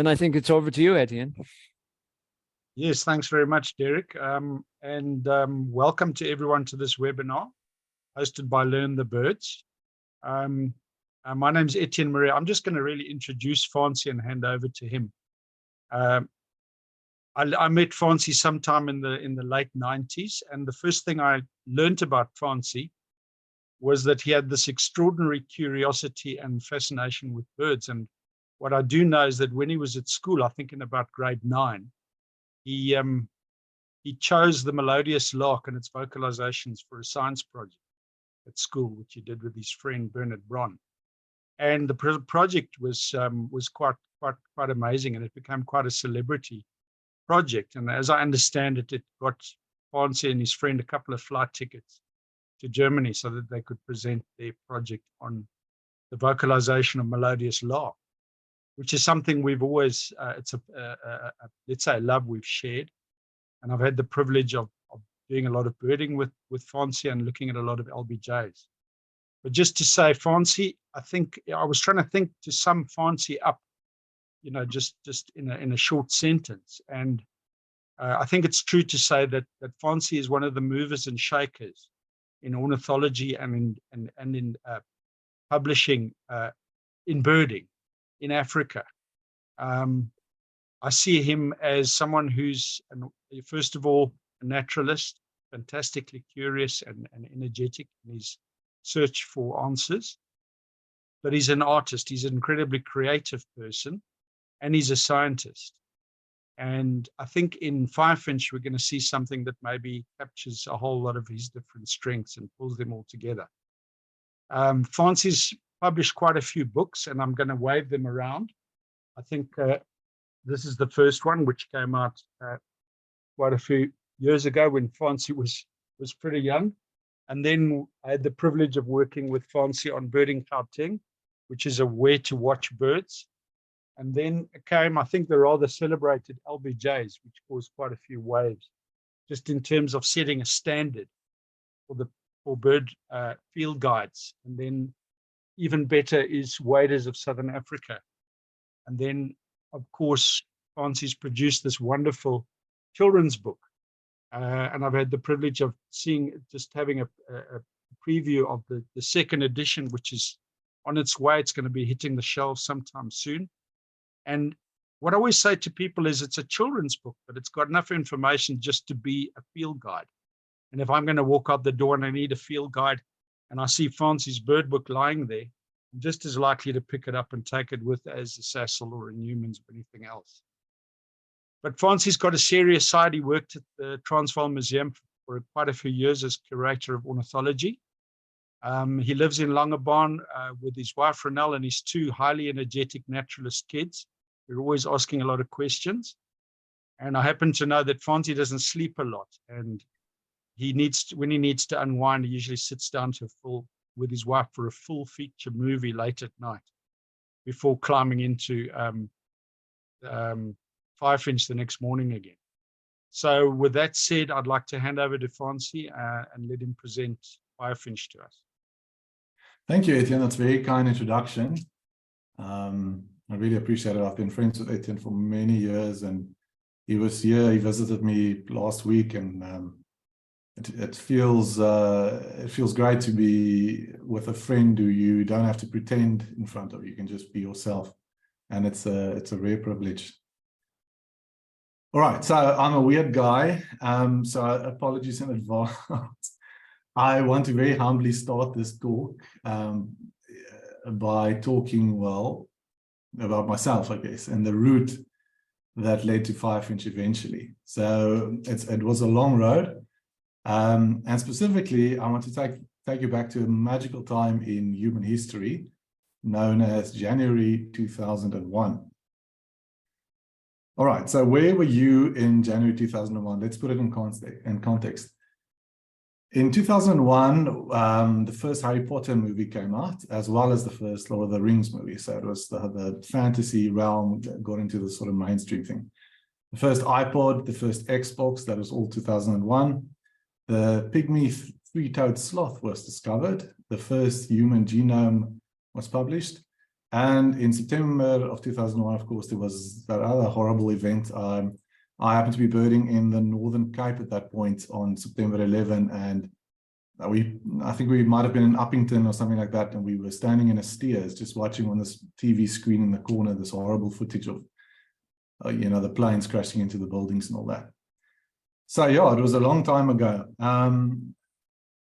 And I think it's over to you, Etienne. Yes, thanks very much, Derek. Welcome to everyone to this webinar hosted by Learn the Birds. My name is Etienne Maria. I'm just going to really introduce Faansie and hand over to him. I met Faansie sometime in the late 90s, and the first thing I learned about Faansie was that he had this extraordinary curiosity and fascination with birds. And what I do know is that when he was at school, I think in about grade 9, he chose the melodious lark and its vocalizations for a science project at school, which he did with his friend Bernard Bron. And the project was quite amazing, and it became quite a celebrity project. And as I understand it, it got Faansie and his friend a couple of flight tickets to Germany so that they could present their project on the vocalization of melodious lark, which is something we've always, it's let's say, a love we've shared. And I've had the privilege of doing a lot of birding with Faansie and looking at a lot of LBJs. But just to say, Faansie, I think I was trying to think to sum Faansie up, just in a short sentence. And I think it's true to say that Faansie is one of the movers and shakers in ornithology and in publishing in birding in Africa. I see him as someone who's, first of all, a naturalist, fantastically curious and energetic in his search for answers. But he's an artist. He's an incredibly creative person, and he's a scientist. And I think in FIREFINCH, we're going to see something that maybe captures a whole lot of his different strengths and pulls them all together. Faansie's published quite a few books, and I'm going to wave them around. I think this is the first one, which came out quite a few years ago when Faansie was pretty young. And then I had the privilege of working with Faansie on Birding Gauteng, which is a where to watch birds. And then came, I think, the rather celebrated LBJs, which caused quite a few waves, just in terms of setting a standard for bird field guides. And then even better is Waders of Southern Africa. And then, of course, Faansie's produced this wonderful children's book. And I've had the privilege of having a preview of the second edition, which is on its way. It's going to be hitting the shelves sometime soon. And what I always say to people is it's a children's book, but it's got enough information just to be a field guide. And if I'm going to walk out the door and I need a field guide and I see Faansie's bird book lying there, I'm just as likely to pick it up and take it with as a Sassel or a Newman's or anything else. But Faansie's got a serious side. He worked at the Transvaal Museum for quite a few years as curator of ornithology. He lives in Langebaan with his wife, Renelle, and his 2 highly energetic naturalist kids. They're always asking a lot of questions. And I happen to know that Faansie doesn't sleep a lot. And when he needs to unwind, he usually sits down with his wife for a full feature movie late at night before climbing into FIREFINCH the next morning again. So with that said, I'd like to hand over to Faansie and let him present FIREFINCH to us. Thank you, Etienne. That's a very kind introduction. I really appreciate it. I've been friends with Etienne for many years, and he was here. He visited me last week, and it feels great to be with a friend who you don't have to pretend in front of. You can just be yourself, and it's a rare privilege. All right, so I'm a weird guy, so apologies in advance. I want to very humbly start this talk by talking, well, about myself, I guess, and the route that led to FIREFINCH eventually. So it was a long road, and specifically, I want to take you back to a magical time in human history known as January 2001. All right, so where were you in January 2001? Let's put it in context. In 2001, the first Harry Potter movie came out, as well as the first Lord of the Rings movie. So it was the fantasy realm that got into the sort of mainstream thing. The first iPod, the first Xbox, that was all 2001. The pygmy three-toed sloth was discovered. The first human genome was published. And in September of 2001, of course, there was that other horrible event. I happened to be birding in the Northern Cape at that point on September 11, and I think we might have been in Uppington or something like that, and we were standing in a steers just watching on this TV screen in the corner this horrible footage of the planes crashing into the buildings and all that. So yeah, it was a long time ago,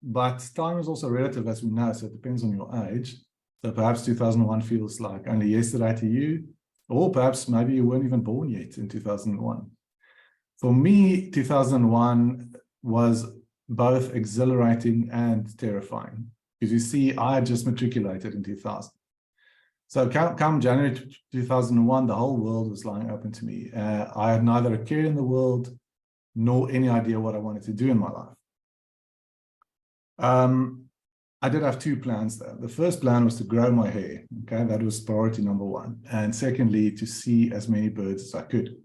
but time is also relative, as we know, so it depends on your age. So perhaps 2001 feels like only yesterday to you, or perhaps maybe you weren't even born yet in 2001. For me, 2001 was both exhilarating and terrifying, because you see, I had just matriculated in 2000. So come January 2001, the whole world was lying open to me. I had neither a care in the world nor any idea what I wanted to do in my life. I did have two plans though. The first plan was to grow my hair. Okay, that was priority number one. And secondly, to see as many birds as I could.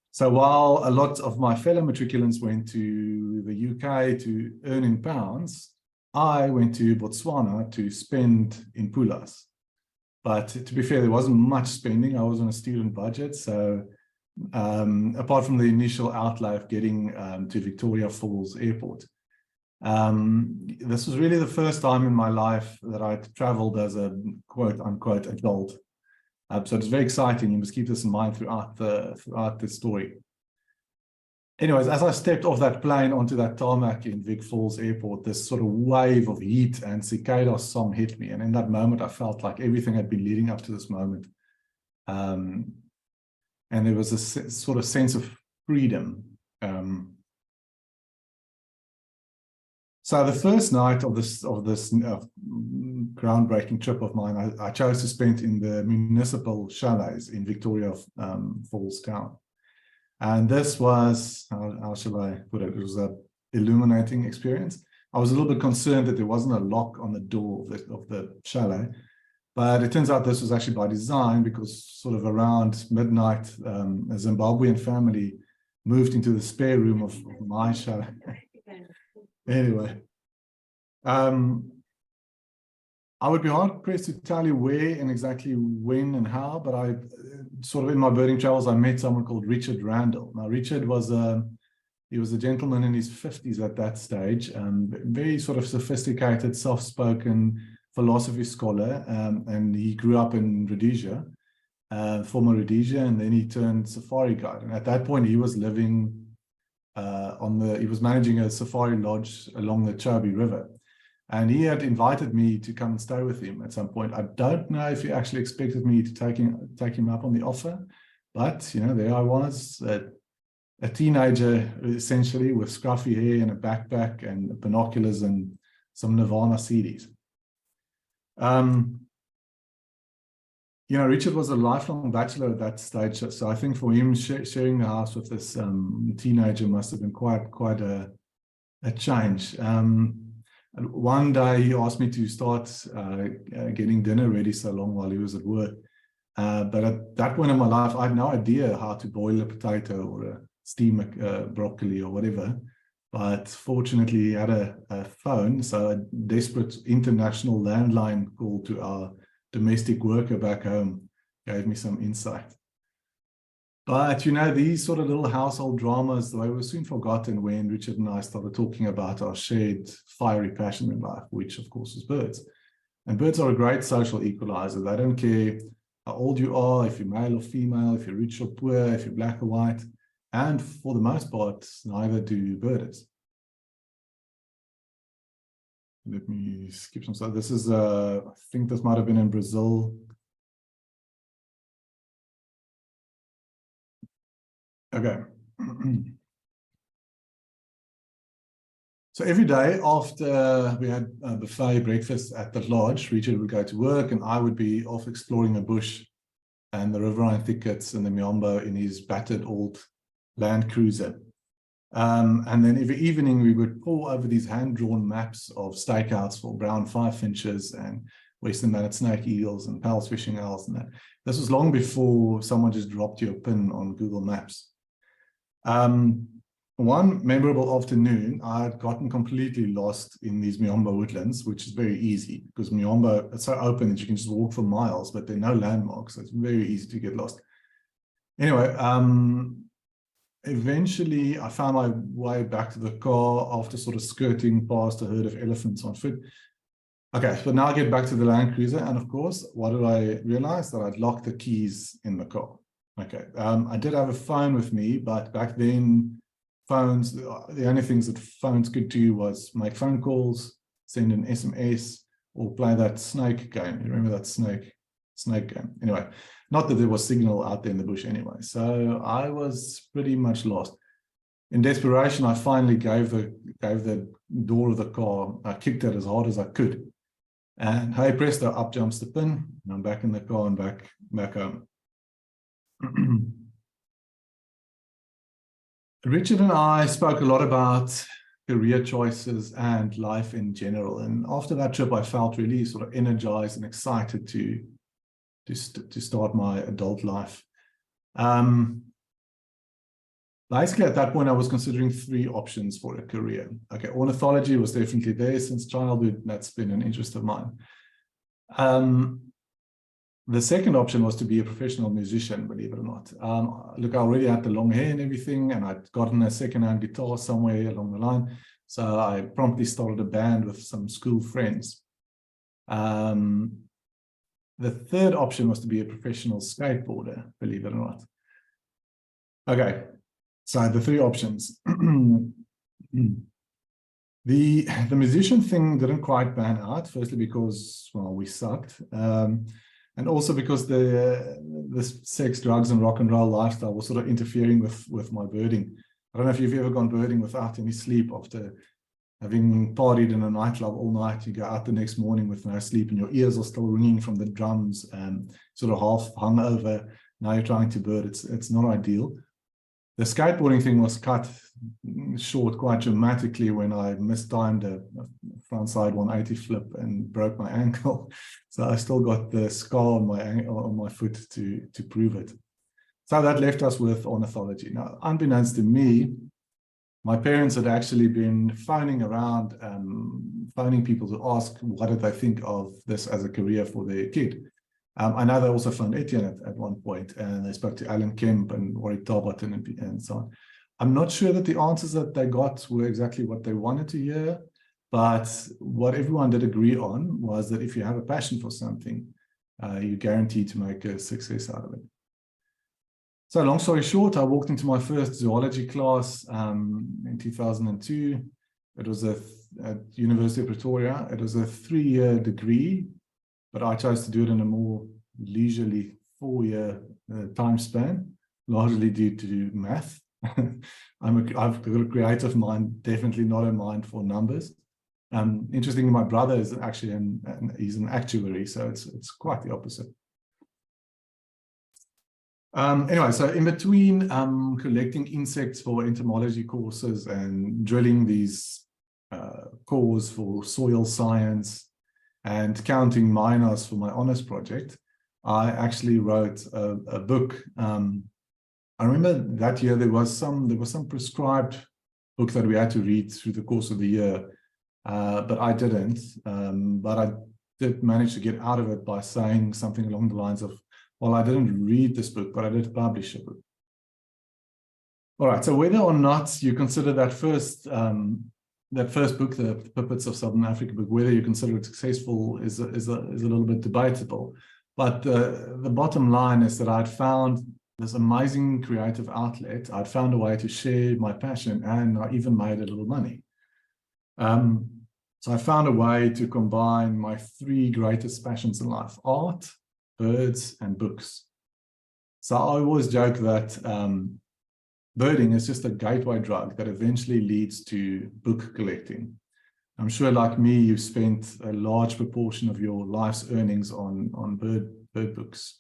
So while a lot of my fellow matriculants went to the UK to earn in pounds, I went to Botswana to spend in pulas. But to be fair, there wasn't much spending. I was on a student budget. So apart from the initial outlay of getting to Victoria Falls Airport, this was really the first time in my life that I'd traveled as a quote unquote adult. So it's very exciting. You must keep this in mind throughout the story. Anyways, as I stepped off that plane onto that tarmac in Vic Falls Airport, this sort of wave of heat and cicada song hit me. And in that moment, I felt like everything had been leading up to this moment. And there was a sort of sense of freedom. So the first night of this groundbreaking trip of mine, I chose to spend in the municipal chalets in Victoria Falls town. And this was, how shall I put it, it was an illuminating experience. I was a little bit concerned that there wasn't a lock on the door of the chalet, but it turns out this was actually by design, because sort of around midnight, a Zimbabwean family moved into the spare room of my chalet. Anyway, I would be hard pressed to tell you where and exactly when and how, but I sort of in my birding travels, I met someone called Richard Randall. Now, Richard was he was a gentleman in his 50s at that stage, very sort of sophisticated, soft-spoken philosophy scholar, and he grew up in Rhodesia, former Rhodesia, and then he turned safari guide. And at that point, he was living he was managing a safari lodge along the Chobe River. And he had invited me to come and stay with him at some point. I don't know if he actually expected me to take him up on the offer, but there I was, a teenager essentially, with scruffy hair and a backpack and binoculars and some Nirvana CDs. Richard was a lifelong bachelor at that stage, so I think for him sharing the house with this teenager must have been quite a change. And one day he asked me to start getting dinner ready so long while he was at work. But at that point in my life, I had no idea how to boil a potato or steam broccoli or whatever. But fortunately, he had a phone, so a desperate international landline call to our domestic worker back home gave me some insight. But these sort of little household dramas, they were soon forgotten when Richard and I started talking about our shared fiery passion in life, which of course is birds. And birds are a great social equalizer. They don't care how old you are, if you're male or female, if you're rich or poor, if you're black or white. And for the most part, neither do birders. Let me skip some stuff. This is, I think this might have been in Brazil. Okay. So every day after we had a buffet breakfast at the lodge, Richard would go to work and I would be off exploring a bush and the riverine thickets and the Miombo in his battered old Land Cruiser. And then every evening we would pore over these hand-drawn maps of stakeouts for brown firefinches and western banded snake eagles and Pell's fishing owls and that. This was long before someone just dropped you a pin on Google Maps. one memorable afternoon, I had gotten completely lost in these Miombo woodlands, which is very easy because Miombo, it's so open that you can just walk for miles, but there are no landmarks. So it's very easy to get lost. Anyway, eventually I found my way back to the car after sort of skirting past a herd of elephants on foot. Okay, so now I get back to the Land Cruiser, and of course, what did I realize? That I'd locked the keys in the car. Okay, I did have a phone with me, but back then, phones, the only things that phones could do was make phone calls, send an SMS, or play that snake game. You remember that snake game? Anyway, not that there was signal out there in the bush anyway. So I was pretty much lost. In desperation, I finally gave the door of the car, I kicked it as hard as I could. And hey presto, up jumps the pin, and I'm back in the car and back home. Richard and I spoke a lot about career choices and life in general. And after that trip, I felt really sort of energized and excited to start my adult life. Basically, at that point, I was considering 3 options for a career. Okay, ornithology was definitely there since childhood. That's been an interest of mine. The second option was to be a professional musician, believe it or not. Look, I already had the long hair and everything, and I'd gotten a second-hand guitar somewhere along the line. So I promptly started a band with some school friends. The third option was to be a professional skateboarder, believe it or not. Okay, so the 3 options. The musician thing didn't quite pan out, firstly because, well, we sucked. And also because the sex, drugs, and rock and roll lifestyle was sort of interfering with my birding. I don't know if you've ever gone birding without any sleep after having partied in a nightclub all night. You go out the next morning with no sleep and your ears are still ringing from the drums and sort of half hung over. Now you're trying to bird. It's not ideal. The skateboarding thing was cut short quite dramatically when I mistimed a frontside 180 flip and broke my ankle. So I still got the scar on my foot to prove it. So that left us with ornithology. Now, unbeknownst to me, my parents had actually been phoning around, phoning people to ask what did they think of this as a career for their kid. I know they also phoned Etienne at one point, and they spoke to Alan Kemp and Warwick Tarbotten and so on. I'm not sure that the answers that they got were exactly what they wanted to hear, but what everyone did agree on was that if you have a passion for something, you're guaranteed to make a success out of it. So long story short, I walked into my first zoology class in 2002. It was at University of Pretoria. It was a 3-year degree, but I chose to do it in a more leisurely 4-year time span, largely due to math. I've got a creative mind, definitely not a mind for numbers. Interestingly, my brother is actually he's an actuary, so it's quite the opposite. Anyway, so in between collecting insects for entomology courses and drilling these cores for soil science and counting miners for my honors project, I actually wrote a book. I remember that year there was some prescribed book that we had to read through the course of the year, but I didn't. But I did manage to get out of it by saying something along the lines of, well, I didn't read this book, but I did publish a book. All right, so whether or not you consider that first book, the Puppets of Southern Africa book, whether you consider it successful is a little bit debatable. But the bottom line is that I'd found this amazing creative outlet. I'd found a way to share my passion, and I even made a little money. So I found a way to combine my 3 greatest passions in life: art, birds, and books. So I always joke that birding is just a gateway drug that eventually leads to book collecting. I'm sure, like me, you've spent a large proportion of your life's earnings on bird books.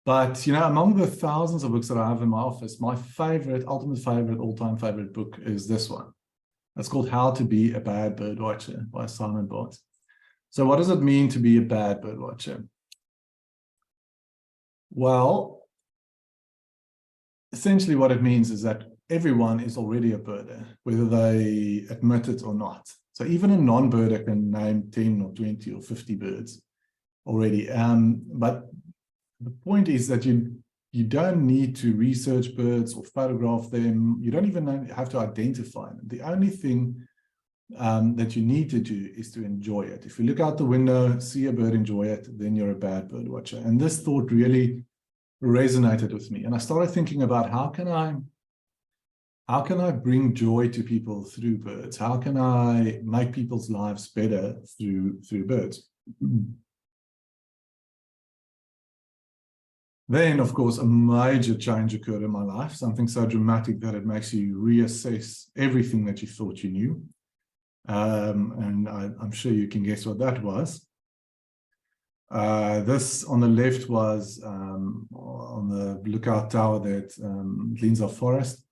But, you know, among the thousands of books that I have in my office, my ultimate favorite, all-time favorite book is this one. It's called How to Be a Bad Birdwatcher by Simon Barth. So what does it mean to be a bad birdwatcher? Well, essentially what it means is that everyone is already a birder, whether they admit it or not. So even a non-birder can name 10 or 20 or 50 birds already. But the point is that you don't need to research birds or photograph them. You don't even have to identify them. The only thing that you need to do is to enjoy it. If you look out the window, see a bird, enjoy it, then you're a bad bird watcher. And this thought really resonated with me. And I started thinking about how can I bring joy to people through birds? How can I make people's lives better through birds? Then, of course, a major change occurred in my life, something so dramatic that it makes you reassess everything that you thought you knew. And I'm sure you can guess what that was. This on the left was on the lookout tower there at Lindsay Forest,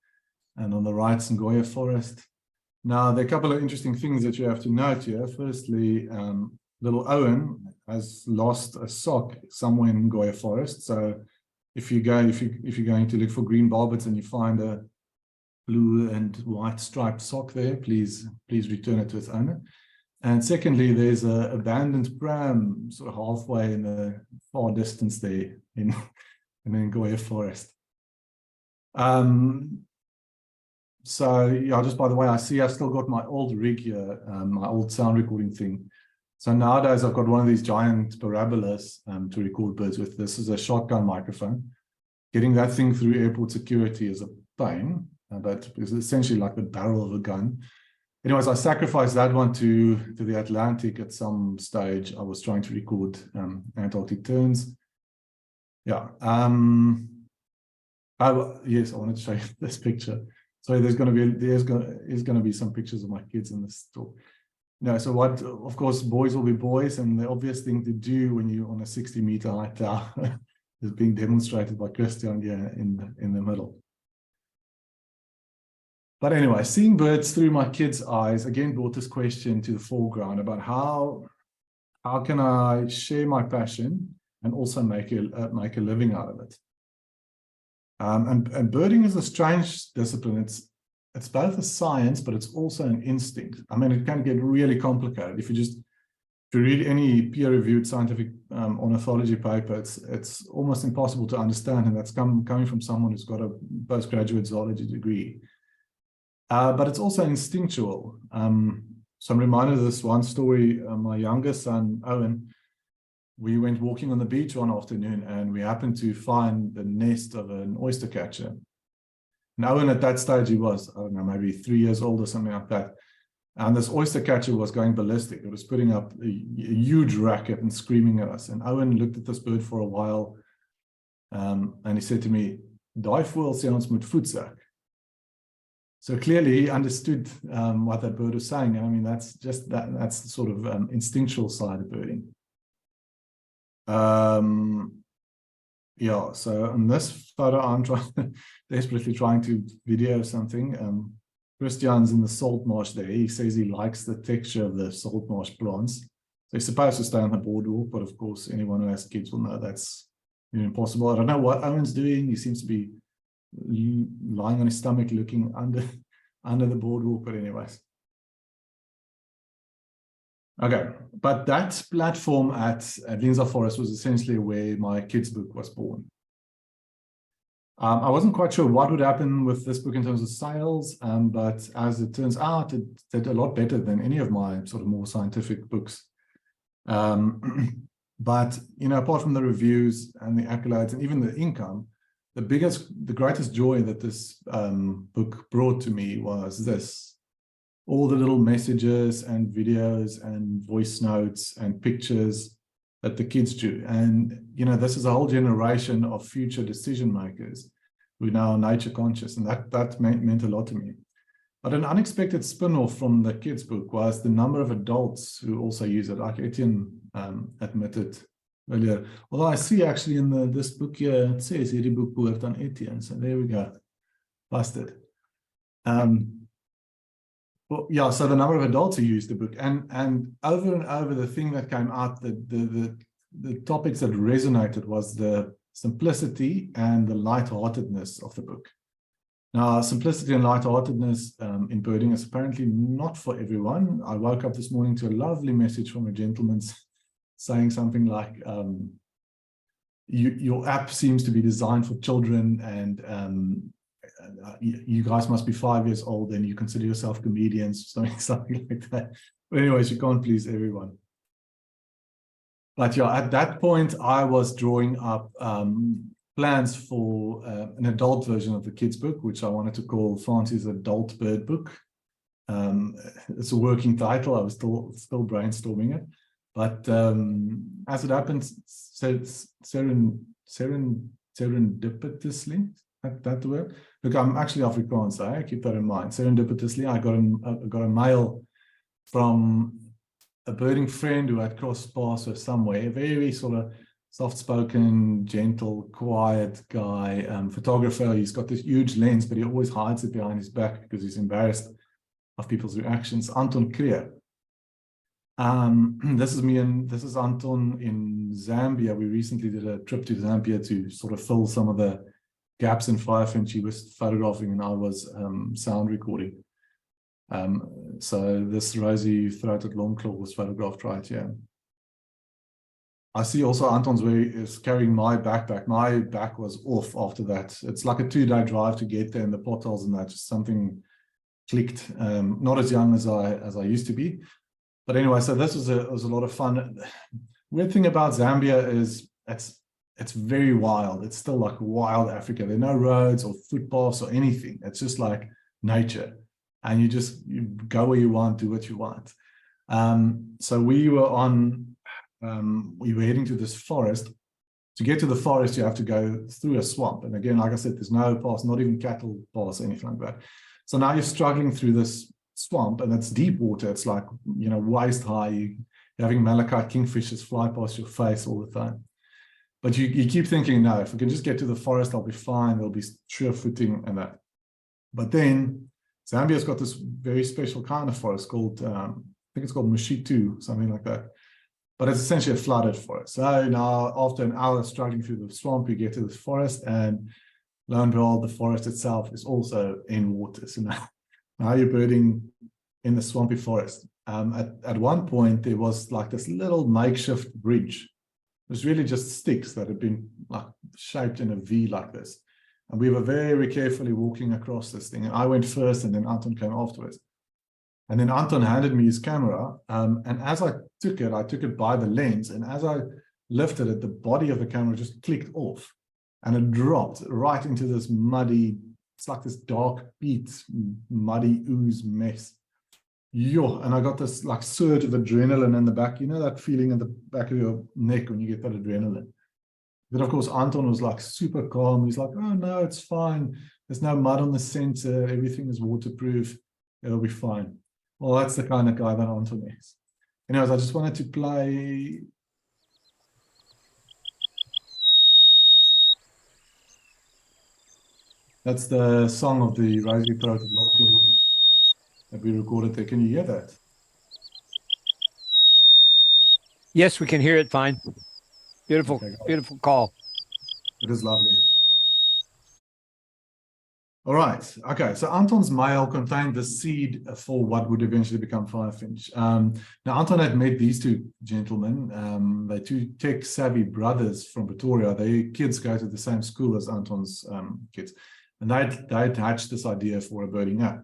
and on the right, Ngoya Forest. Now, there are a couple of interesting things that you have to note here. Firstly, little Owen has lost a sock somewhere in Ngoya Forest. So if you're going to look for green barbets and you find a blue and white striped sock there, please return it to its owner. And secondly, there's an abandoned pram sort of halfway in the far distance there in Ngoya Forest. So yeah, just by the way, I see I've still got my old rig here, my old sound recording thing. So nowadays I've got one of these giant parabolas to record birds with. This is a shotgun microphone. Getting that thing through airport security is a pain, but it's essentially like the barrel of a gun. Anyways, I sacrificed that one to the Atlantic at some stage. I was trying to record Antarctic terns. Yeah. Yes, I wanted to show you this picture. So there's going to be some pictures of my kids in this talk. No, so what, of course, boys will be boys, and the obvious thing to do when you're on a 60-meter high tower is being demonstrated by Christian here in the middle. But anyway, seeing birds through my kids' eyes again brought this question to the foreground about how can I share my passion and also make a living out of it. And birding is a strange discipline. It's both a science, but it's also an instinct. I mean, it can get really complicated. If you read any peer-reviewed scientific ornithology paper, it's almost impossible to understand, and that's coming from someone who's got a postgraduate zoology degree. But it's also instinctual. So I'm reminded of this one story. My youngest son, Owen, we went walking on the beach one afternoon, and we happened to find the nest of an oyster catcher. And Owen, at that stage, he was, I don't know, maybe 3 years old or something like that. And this oyster catcher was going ballistic. It was putting up a huge racket and screaming at us. And Owen looked at this bird for a while, and he said to me, "Daai voël sê ons moet voetsak." So clearly he understood what that bird was saying. I mean, that's the sort of instinctual side of birding. Yeah, so in this photo, I'm desperately trying to video something. Christian's in the salt marsh there. He says he likes the texture of the salt marsh plants. So he's supposed to stay on the boardwalk, but of course, anyone who has kids will know that's impossible. I don't know what Owen's doing. He seems to be lying on his stomach, looking under the boardwalk, but anyways. Okay, but that platform at Lindsay Forest was essentially where my kids' book was born. I wasn't quite sure what would happen with this book in terms of sales, but as it turns out, it did a lot better than any of my sort of more scientific books. But, apart from the reviews and the accolades and even the income, the greatest joy that this book brought to me was this. All the little messages and videos and voice notes and pictures that the kids do. And, this is a whole generation of future decision makers who now are nature conscious. And that meant a lot to me. But an unexpected spin-off from the kids' book was the number of adults who also use it, like Etienne admitted earlier. Although I see actually in this book here, it says hierdie boek behoort aan Etienne. So there we go. Busted. Well, yeah, so the number of adults who use the book, and over the thing that came out, the topics that resonated was the simplicity and the lightheartedness of the book. Now, simplicity and lightheartedness in birding is apparently not for everyone. I woke up this morning to a lovely message from a gentleman saying something like, your app seems to be designed for children, and you guys must be 5 years old and you consider yourself comedians, something like that. But anyways, you can't please everyone. But yeah, at that point, I was drawing up plans for an adult version of the kids' book, which I wanted to call Faansie's Adult Bird Book. It's a working title. I was still brainstorming it. But as it happens, serendipitously, that the word? Look, I'm actually Afrikaans, I keep that in mind. Serendipitously, I got a mail from a birding friend who had crossed paths with somewhere, a very sort of soft-spoken, gentle, quiet guy, photographer. He's got this huge lens, but he always hides it behind his back because he's embarrassed of people's reactions. Anton Creer. This is Anton in Zambia. We recently did a trip to Zambia to sort of fill some of the gaps in FIREFINCH. He was photographing and I was sound recording. So this rosy throated longclaw was photographed right here. I see also Anton's is carrying my backpack. My back was off after that. It's like a 2-day drive to get there, and the potholes and that, just something clicked. Not as young as I used to be. But anyway, so this was a lot of fun. Weird thing about Zambia is it's very wild. It's still like wild Africa. There are no roads or footpaths or anything. It's just like nature. And you go where you want, do what you want. So we were heading to this forest. To get to the forest, you have to go through a swamp. And again, like I said, there's no paths, not even cattle paths, anything like that. So now you're struggling through this swamp, and it's deep water. It's like, waist high. You're having malachite kingfishers fly past your face all the time. But you keep thinking, no, if we can just get to the forest, I'll be fine. There'll be sure footing and that. But then Zambia's got this very special kind of forest called, I think it's called Mushitu, something like that. But it's essentially a flooded forest. So now, after an hour struggling through the swamp, you get to the forest, and lo and behold, the forest itself is also in water. So now you're birding in the swampy forest. At one point, there was like this little makeshift bridge. It was really just sticks that had been like shaped in a V like this. And we were very carefully walking across this thing. And I went first, and then Anton came afterwards. And then Anton handed me his camera. And as I took it by the lens. And as I lifted it, the body of the camera just clicked off. And it dropped right into this muddy, it's like this dark peat, muddy ooze mess. Yo, and I got this like surge of adrenaline in the back. You know that feeling in the back of your neck when you get that adrenaline? But of course, Anton was like super calm. He's like, oh no, it's fine. There's no mud on the sensor. Everything is waterproof. It'll be fine. Well, that's the kind of guy that Anton is. Anyways, I just wanted to play. That's the song of the rosy-throated longclaw that we recorded there. Can you hear that? Yes, we can hear it fine. Beautiful, okay, beautiful call. It is lovely. All right. Okay. So Anton's mail contained the seed for what would eventually become FIREFINCH. Now, Anton had met these two gentlemen. They're two tech-savvy brothers from Pretoria. Their kids go to the same school as Anton's kids. And they'd hatched this idea for a birding app.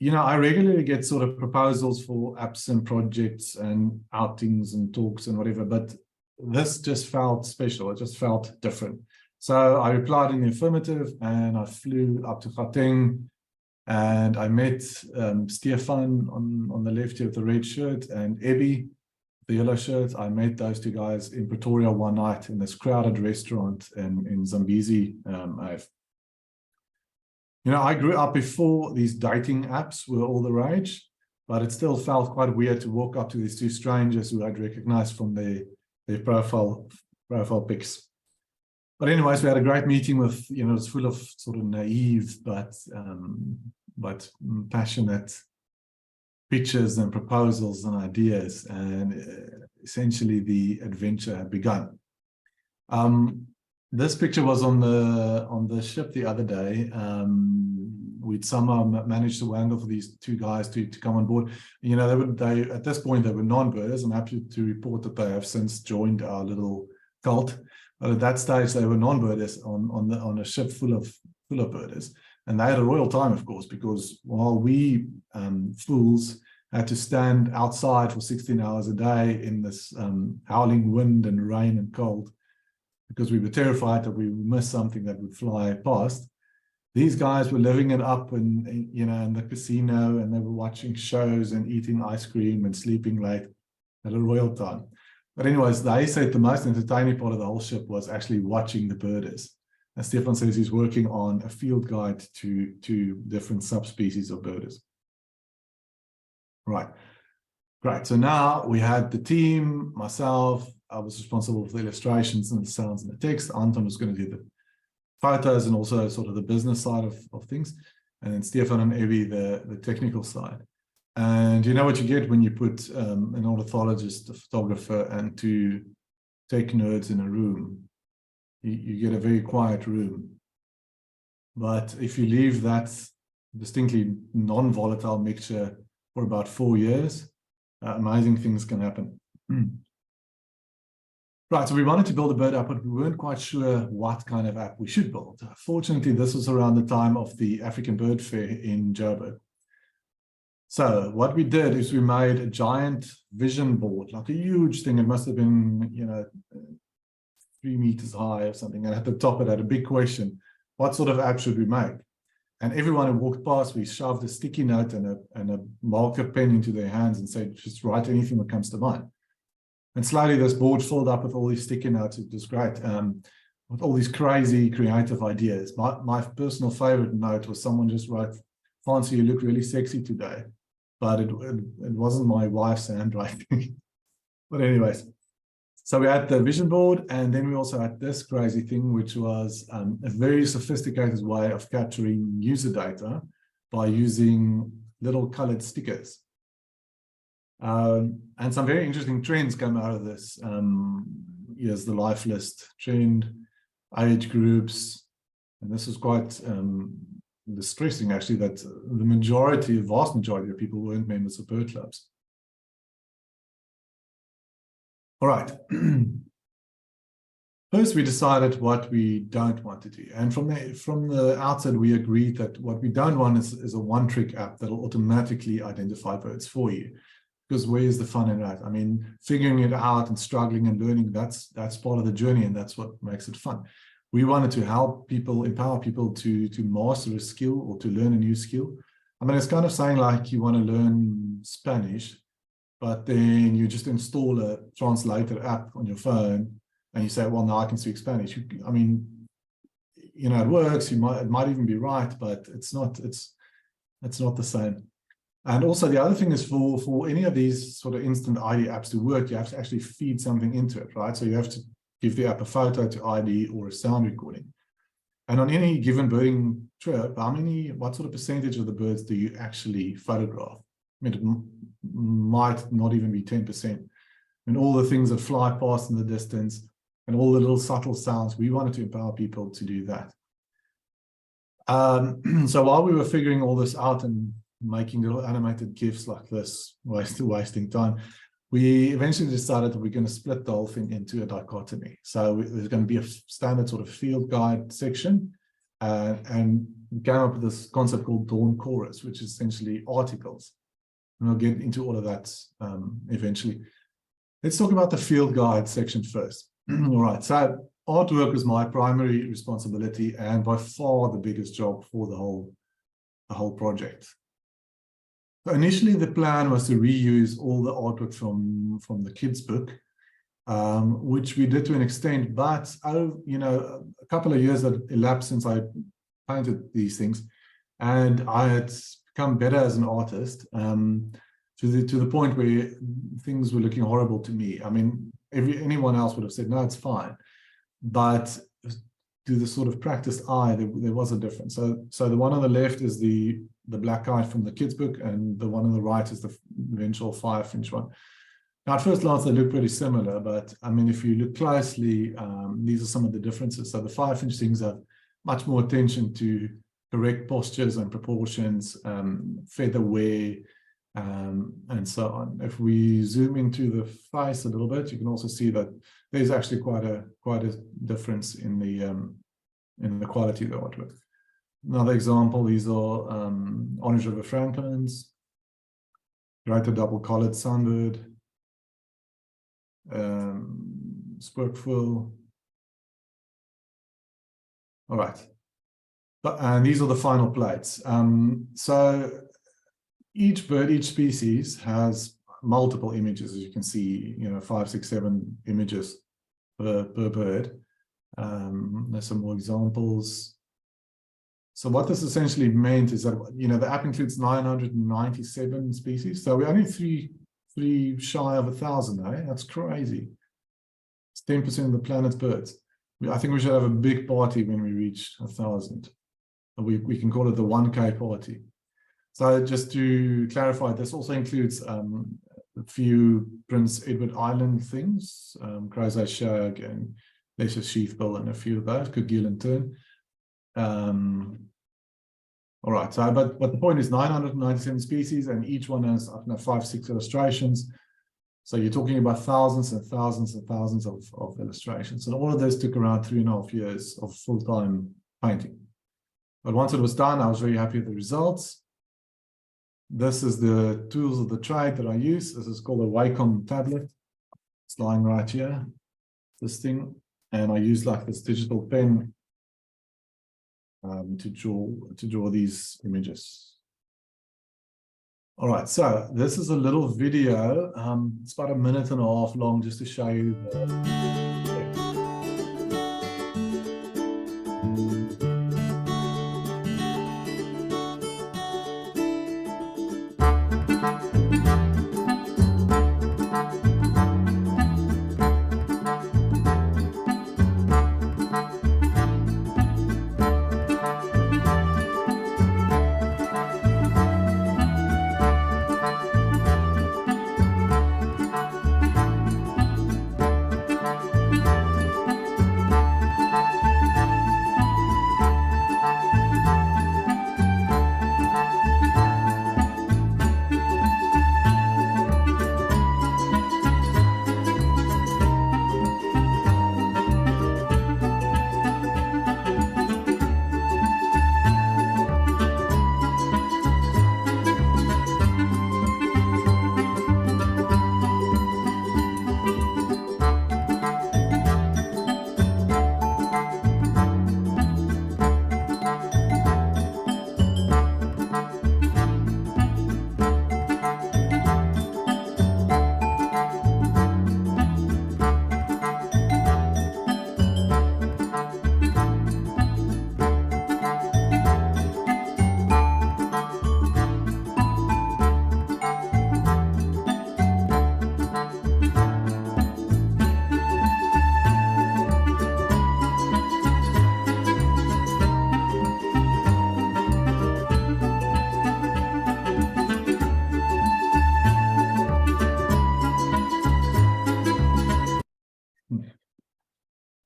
I regularly get sort of proposals for apps and projects and outings and talks and whatever, but this just felt special. It just felt different. So I replied in the affirmative, and I flew up to Gauteng, and I met Stefan on the left here with the red shirt, and Ebby, the yellow shirt. I met those two guys in Pretoria one night in this crowded restaurant in Zambezi. I grew up before these dating apps were all the rage, but it still felt quite weird to walk up to these two strangers who I'd recognized from their profile pics. But anyways, we had a great meeting with, it's full of sort of naive but passionate pictures and proposals and ideas, and essentially the adventure had begun. This picture was on the ship the other day. We'd somehow managed to wangle for these two guys to come on board. You know, they at this point they were non-birders. I'm happy to report that they have since joined our little cult. But at that stage, they were non-birders on a ship full of birders, and they had a royal time, of course, because while we fools had to stand outside for 16 hours a day in this howling wind and rain and cold, because we were terrified that we would miss something that would fly past. These guys were living it up in, you know, in the casino, and they were watching shows and eating ice cream and sleeping late at a royal time. But anyways, they said the most entertaining part of the whole ship was actually watching the birders. As Stefan says, he's working on a field guide to different subspecies of birders. Right, great. So now we had the team, myself, I was responsible for the illustrations and the sounds and the text. Anton was going to do the photos and also sort of the business side of things. And then Stefan and Evie, the technical side. And you know what you get when you put an ornithologist, a photographer, and two tech nerds in a room? You get a very quiet room. But if you leave that distinctly non-volatile mixture for about 4 years, amazing things can happen. Right, so we wanted to build a bird app, but we weren't quite sure what kind of app we should build. Fortunately, this was around the time of the African Bird Fair in Joburg. So what we did is we made a giant vision board, like a huge thing. It must have been, you know, 3 meters high or something. And at the top, it had a big question: what sort of app should we make? And everyone who walked past, we shoved a sticky note and a marker pen into their hands and said, just write anything that comes to mind. And slowly this board filled up with all these sticky notes. It was great, with all these crazy creative ideas. My personal favorite note was someone just wrote, "Faansie, you look really sexy today." But it wasn't my wife's handwriting. But anyways, so we had the vision board, and then we also had this crazy thing, which was a very sophisticated way of capturing user data by using little colored stickers. And some very interesting trends come out of this. Here's the life list trend, age groups, and this is quite distressing actually, that the vast majority of people weren't members of bird clubs. All right. First, we decided what we don't want to do. And from the outset, we agreed that what we don't want is a one-trick app that will automatically identify birds for you. Because where's the fun in that? I mean, figuring it out and struggling and learning, that's part of the journey, and that's what makes it fun. We wanted to help people, empower people to master a skill or to learn a new skill. I mean, it's kind of saying like you want to learn Spanish, but then you just install a translator app on your phone and you say, well, now I can speak Spanish. I mean, you know, it works. It might even be right, but it's not the same. And also the other thing is for any of these sort of instant ID apps to work, you have to actually feed something into it, right? So you have to give the app a photo to ID or a sound recording. And on any given birding trip, what sort of percentage of the birds do you actually photograph? I mean, it might not even be 10%. And all the things that fly past in the distance and all the little subtle sounds, we wanted to empower people to do that. So while we were figuring all this out and making little animated GIFs like this, wasting time, we eventually decided that we're going to split the whole thing into a dichotomy. So there's going to be a standard sort of field guide section, and we came up with this concept called Dawn Chorus, which is essentially articles. And we'll get into all of that eventually. Let's talk about the field guide section first. All right, so artwork is my primary responsibility and by far the biggest job for the whole project. So initially, the plan was to reuse all the artwork from the kids' book, which we did to an extent, but you know, a couple of years had elapsed since I painted these things, and I had become better as an artist to the point where things were looking horrible to me. I mean, anyone else would have said, no, it's fine. But to the sort of practiced eye, there was a difference. So the one on the left is the black guy from the kids book, and the one on the right is the eventual FIREFINCH one. Now, at first glance, they look pretty similar, but I mean, if you look closely, these are some of the differences. So the 5-inch things have much more attention to correct postures and proportions, feather wear, and so on. If we zoom into the face a little bit, you can also see that there's actually quite a difference in the quality of the artwork. Another example, these are Orange River Franklins, Greater Double-Collared Sunbird, Spookful. All right. And these are the final plates. So each bird, each species has multiple images, as you can see, 5, 6, 7 images per bird. There's some more examples. So what this essentially meant is that, the app includes 997 species. So we're only three shy of 1,000, eh? That's crazy. It's 10% of the planet's birds. I think we should have a big party when we reach 1,000. We can call it the 1K party. So just to clarify, this also includes a few Prince Edward Island things, Crozet Shag and Lesser Sheathbill and a few of those, Kerguelen Tern. All right, so but the point is 997 species, and each one has 5, 6 illustrations. So you're talking about thousands and thousands and thousands of illustrations. And all of this took around 3.5 years of full-time painting. But once it was done, I was very happy with the results. This is the tools of the trade that I use. This is called a Wacom tablet. It's lying right here, this thing. And I use like this digital pen to draw these images. All right, so this is a little video. It's about 1.5 minutes long, just to show you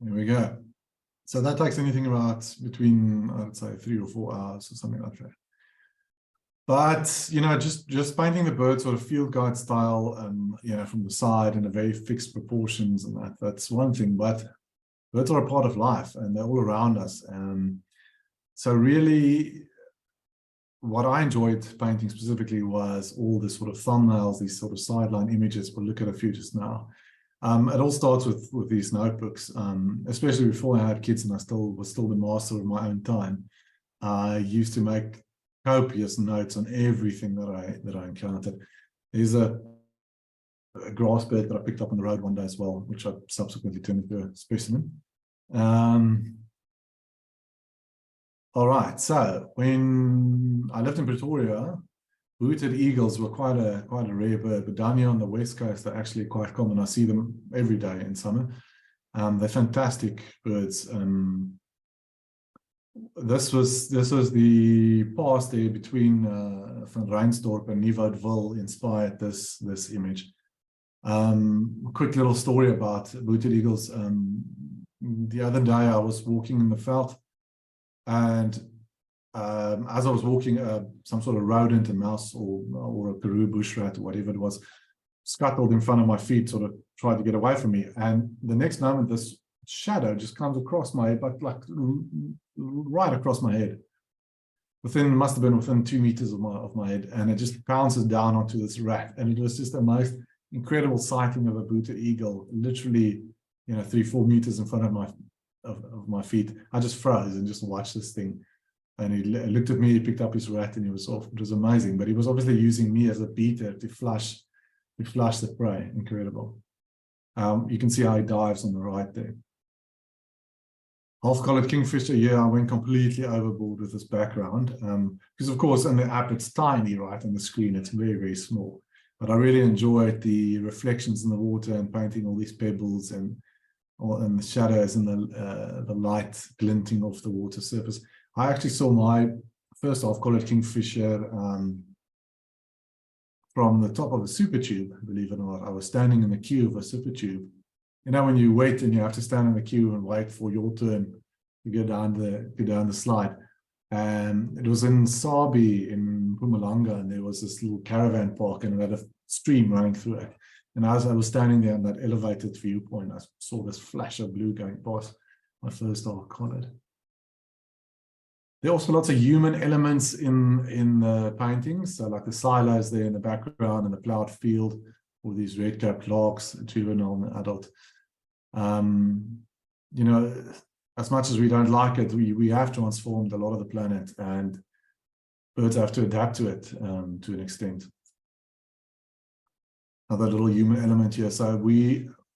There we go. So that takes anything about between, I would say, 3 or 4 hours or something like that. But, just painting the bird sort of field guide style, from the side in a very fixed proportions, and that's one thing. But birds are a part of life, and they're all around us. So really, what I enjoyed painting specifically was all the sort of thumbnails, these sort of sideline images. We'll look at a few just now. It all starts with these notebooks, especially before I had kids and I was still the master of my own time. I used to make copious notes on everything that I encountered. There's a grass bird that I picked up on the road one day as well, which I subsequently turned into a specimen. All right, so when I lived in Pretoria, booted eagles were quite a rare bird, but down here on the west coast, they're actually quite common. I see them every day in summer. They're fantastic birds. This was the pass there between Van Reinsdorp and Nieuwoudtville inspired this image. Quick little story about booted eagles. The other day I was walking in the veld, and as I was walking, some sort of rodent, a mouse or a Peru bushrat or whatever it was, scuttled in front of my feet, sort of tried to get away from me. And the next moment, this shadow just comes across my head, but like right across my head. Must have been within 2 meters of my head, and it just pounces down onto this rat. And it was just the most incredible sighting of a booted eagle, literally, 3-4 meters in front of my feet. I just froze and just watched this thing. And he looked at me, he picked up his rat, and he was off. It was amazing. But he was obviously using me as a beater to flush the prey. Incredible. You can see how he dives on the right there. Half-collared kingfisher, yeah, I went completely overboard with this background. Because, of course, in the app, it's tiny, right? On the screen, it's very, very small. But I really enjoyed the reflections in the water and painting all these pebbles and the shadows and the light glinting off the water surface. I actually saw my first half-collared kingfisher from the top of a super tube, believe it or not. I was standing in the queue of a super tube. When you wait and you have to stand in the queue and wait for your turn to go down the slide. It was in Sabi in Mpumalanga, and there was this little caravan park, and it had a stream running through it. And as I was standing there on that elevated viewpoint, I saw this flash of blue going past my first half-collared. There are also lots of human elements in the paintings, so like the silos there in the background and the plowed field, or these red-capped larks, juvenile and adult. As much as we don't like it, we have transformed a lot of the planet, and birds have to adapt to it to an extent. Another little human element here. So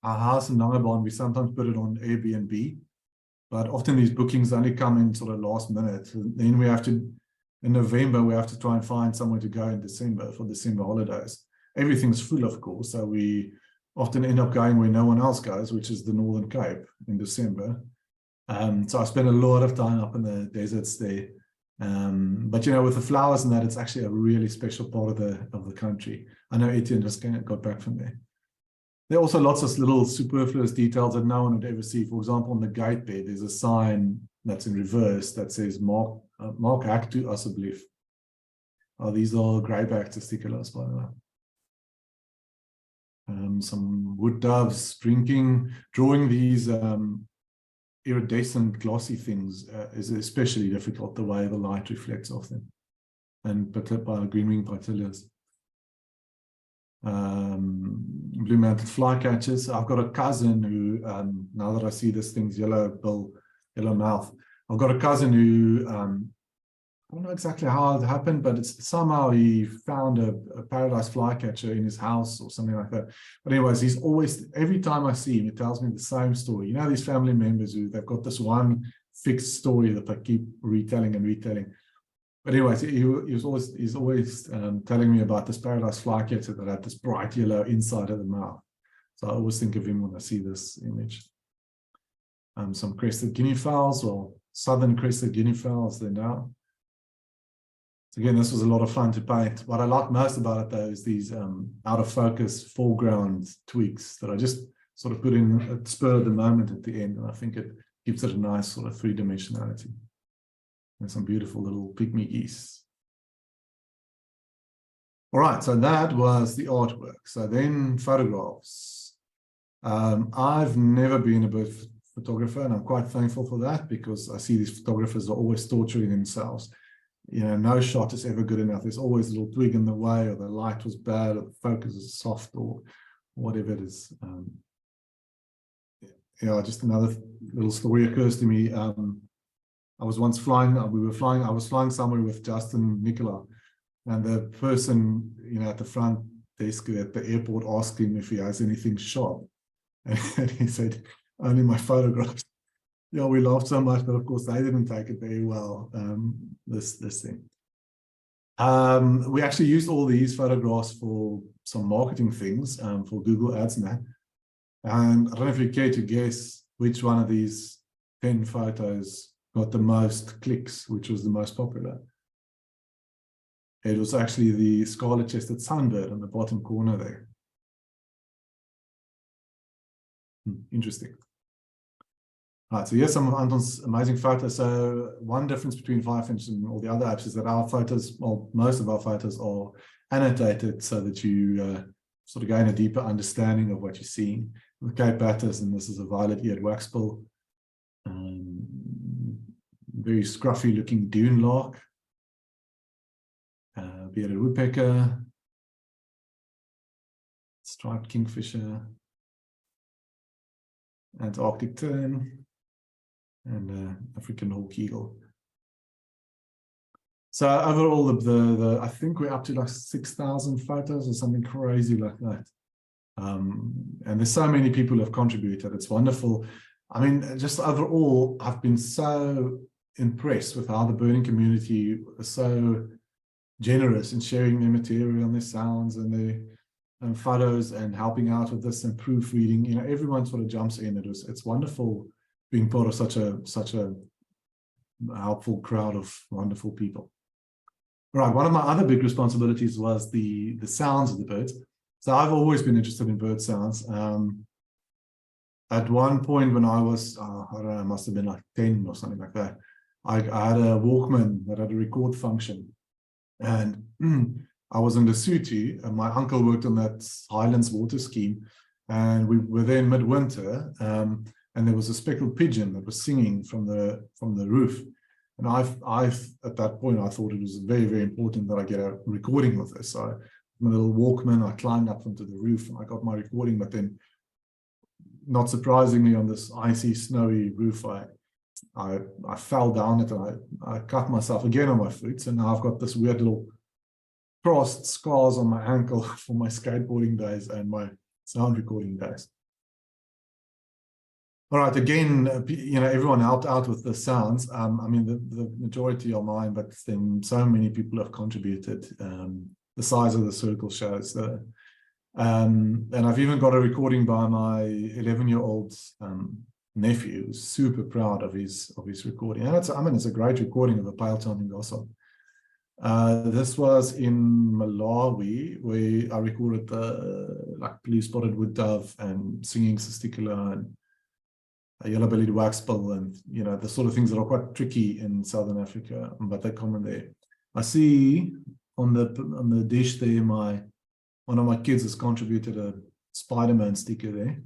our house in Nangaban, we sometimes put it on Airbnb, but often these bookings only come in sort of last minute. Then in November, we have to try and find somewhere to go in December for December holidays. Everything's full, of course, so we often end up going where no one else goes, which is the Northern Cape in December. So I spent a lot of time up in the deserts there. But with the flowers and that, it's actually a really special part of the country. I know Etienne just got back from there. There are also lots of little superfluous details that no one would ever see. For example, on the gate there's a sign that's in reverse that says Mark Actu Asseblief. These are greyback testiculars, by the way. Some wood doves drawing these iridescent glossy things is especially difficult, the way the light reflects off them, and by green-winged pitillas. Blue-mounted flycatchers. I've got a cousin who, now that I see this thing's yellow bill, yellow mouth, I've got a cousin who, I don't know exactly how it happened, but somehow he found a paradise flycatcher in his house or something like that. But anyways, he's always, every time I see him, he tells me the same story. These family members they've got this one fixed story that they keep retelling and retelling. But anyways, he's always telling me about this paradise flycatcher that had this bright yellow inside of the mouth. So I always think of him when I see this image. Some crested guinea fowls, or southern crested guinea fowls there now. So again, this was a lot of fun to paint. What I like most about it, though, is these out of focus foreground tweaks that I just sort of put in at spur of the moment at the end. And I think it gives it a nice sort of three-dimensionality. And some beautiful little pygmy geese. All right, so that was the artwork. So then photographs. I've never been a bird photographer, and I'm quite thankful for that, because I see these photographers are always torturing themselves. No shot is ever good enough. There's always a little twig in the way, or the light was bad, or the focus is soft, or whatever it is. Just another little story occurs to me. I was once flying, I was flying somewhere with Justin Nicola, and the person, at the front desk at the airport asked him if he has anything sharp. And he said, only my photographs. We laughed so much, but of course they didn't take it very well, this thing. We actually used all these photographs for some marketing things, for Google Ads and that. And I don't know if you care to guess which one of these 10 photos got the most clicks, which was the most popular. It was actually the scarlet-chested sunbird on the bottom corner there. Interesting. Right, so here's some of Anton's amazing photos. So one difference between FIREFINCH and all the other apps is that our photos, well, most of our photos are annotated so that you sort of gain a deeper understanding of what you're seeing. The Cape Batters, and this is a violet-eared waxbill. Very scruffy looking dune lark. Bearded woodpecker. Striped kingfisher. Antarctic tern. And African hawk eagle. So overall, I think we're up to like 6,000 photos or something crazy like that. And there's so many people who have contributed. It's wonderful. I mean, just overall, I've been so impressed with how the birding community is so generous in sharing their material and their sounds and their photos and helping out with this and proofreading. You know, everyone sort of jumps in. It's wonderful being part of such a helpful crowd of wonderful people. Right, one of my other big responsibilities was the sounds of the birds. So I've always been interested in bird sounds. At one point when I was, I don't know, it must have been like 10 or something like that, I had a Walkman that had a record function. And I was in Lesotho, and my uncle worked on that Highlands water scheme. And we were there in midwinter. And there was a speckled pigeon that was singing from the roof. And I've at that point, I thought it was very, very important that I get a recording of this. So my little Walkman, I climbed up onto the roof and I got my recording, but then not surprisingly on this icy, snowy roof, I fell down it and I cut myself again on my foot. And now I've got this weird little crossed scars on my ankle for my skateboarding days and my sound recording days. All right, again, you know, everyone helped out with the sounds. I mean, the majority are mine, but then so many people have contributed. The size of the circle shows that. And I've even got a recording by my 11-year-old nephew, who's super proud of his recording. And it's a great recording of a pale-tongued goshawk. This was in Malawi, where I recorded the like blue-spotted wood dove and singing cisticola and a yellow-bellied waxbill, and you know the sort of things that are quite tricky in Southern Africa, but they're common there. I see on the dish there, one of my kids has contributed a Spider-Man sticker there.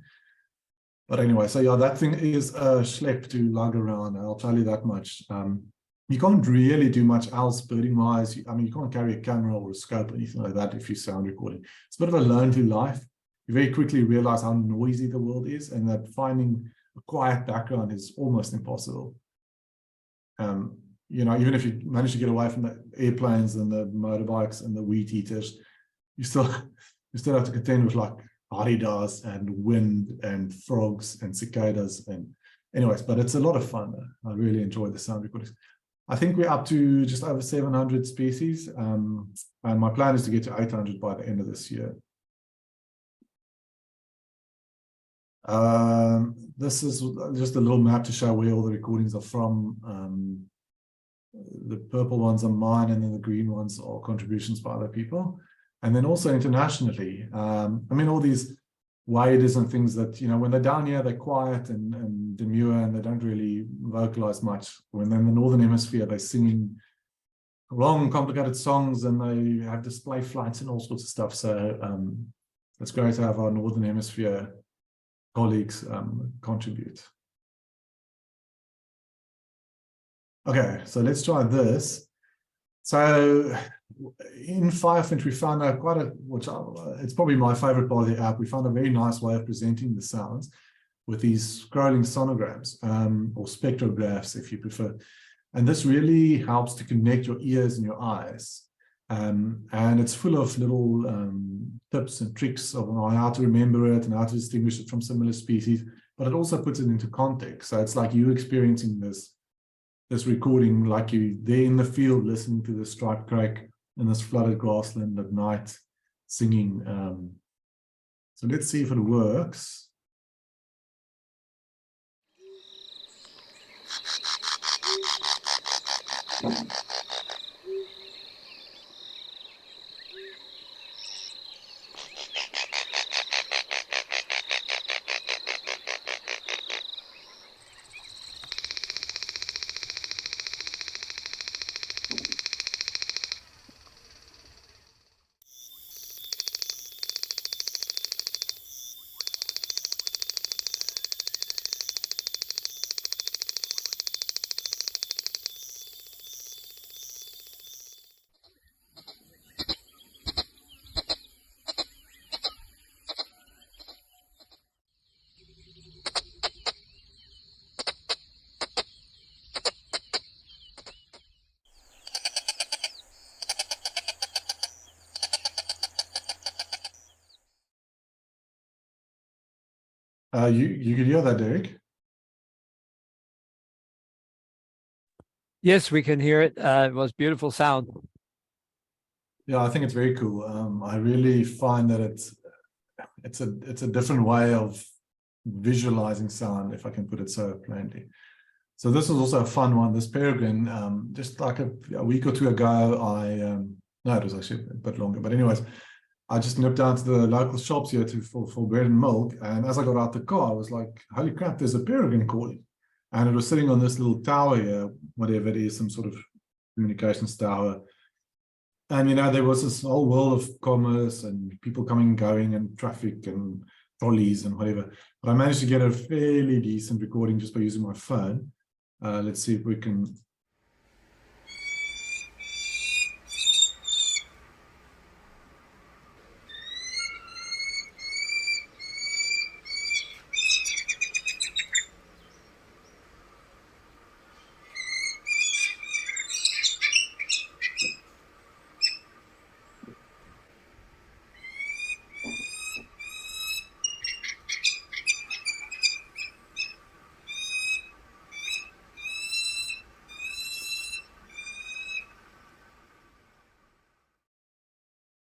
But anyway, so yeah, that thing is a schlep to lug around. I'll tell you that much. You can't really do much else birding-wise. I mean, you can't carry a camera or a scope or anything like that if you sound recording. It's a bit of a learn to life. You very quickly realize how noisy the world is, and that finding a quiet background is almost impossible. You know, even if you manage to get away from the airplanes and the motorbikes and the wheat eaters, you still have to contend with like haridas and wind and frogs and cicadas and anyways, but it's a lot of fun. I really enjoy the sound recordings. I think we're up to just over 700 species, and my plan is to get to 800 by the end of this year. This is just a little map to show where all the recordings are from. The purple ones are mine, and then the green ones are contributions by other people. And then also internationally, I mean, all these waders and things that, you know, when they're down here, they're quiet and demure, and they don't really vocalize much. When they're in the Northern Hemisphere, they're singing long, complicated songs, and they have display flights and all sorts of stuff. So it's great to have our Northern Hemisphere colleagues contribute. Okay, so let's try this. So in FIREFINCH, we found out it's probably my favorite part of the app. We found a very nice way of presenting the sounds with these scrolling sonograms, or spectrographs, if you prefer. And this really helps to connect your ears and your eyes. And it's full of little tips and tricks of how to remember it and how to distinguish it from similar species, but it also puts it into context. So it's like you experiencing this recording like you there in the field listening to the striped crake in this flooded grassland at night singing. So let's see if it works. You could hear that, Derek? Yes, we can hear it. It was beautiful sound. Yeah, I think it's very cool. I really find that it's a different way of visualizing sound, if I can put it so plainly. So this was also a fun one. This peregrine, just like a week or two ago, no, it was actually a bit longer. But anyways, I just nipped down to the local shops here for bread and milk. And as I got out the car, I was like, holy crap, there's a peregrine calling. And it was sitting on this little tower here, whatever it is, some sort of communications tower. And, you know, there was this whole world of commerce and people coming and going and traffic and trolleys and whatever. But I managed to get a fairly decent recording just by using my phone. Let's see if we can.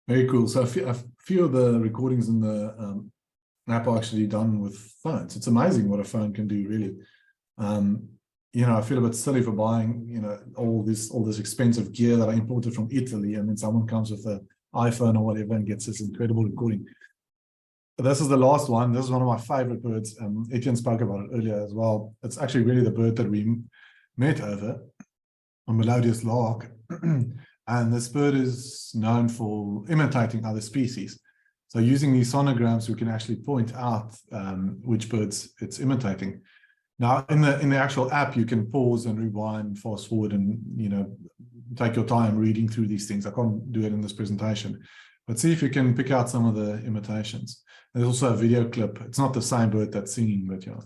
Very cool. So a few of the recordings in the app are actually done with phones. It's amazing what a phone can do, really. You know, I feel a bit silly for buying, you know, all this expensive gear that I imported from Italy, and then someone comes with an iPhone or whatever and gets this incredible recording. But this is the last one. This is one of my favorite birds. Etienne spoke about it earlier as well. It's actually really the bird that we met over, a melodious lark. And this bird is known for imitating other species. So using these sonograms, we can actually point out which birds it's imitating. Now, in the actual app, you can pause and rewind, fast forward, and, you know, take your time reading through these things. I can't do it in this presentation, but see if you can pick out some of the imitations. There's also a video clip. It's not the same bird that's singing, but yeah.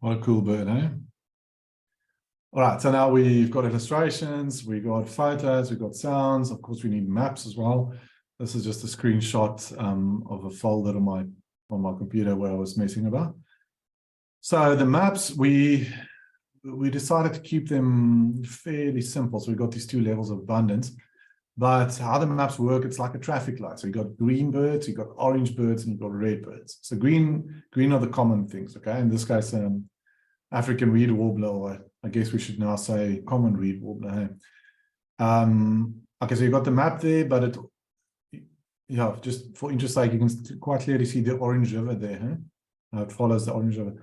What a cool bird, eh? All right, so now we've got illustrations, we've got photos, we've got sounds. Of course, we need maps as well. This is just a screenshot of a folder on my computer where I was messing about. So the maps, we decided to keep them fairly simple. So we've got these two levels of abundance. But how the maps work, it's like a traffic light. So you've got green birds, you've got orange birds, and you've got red birds. So green are the common things, okay? In this case, African reed warbler, or I guess we should now say common reed warbler. Okay, so you've got the map there, but yeah, just for interest sake, you can quite clearly see the orange river there. It follows the orange river.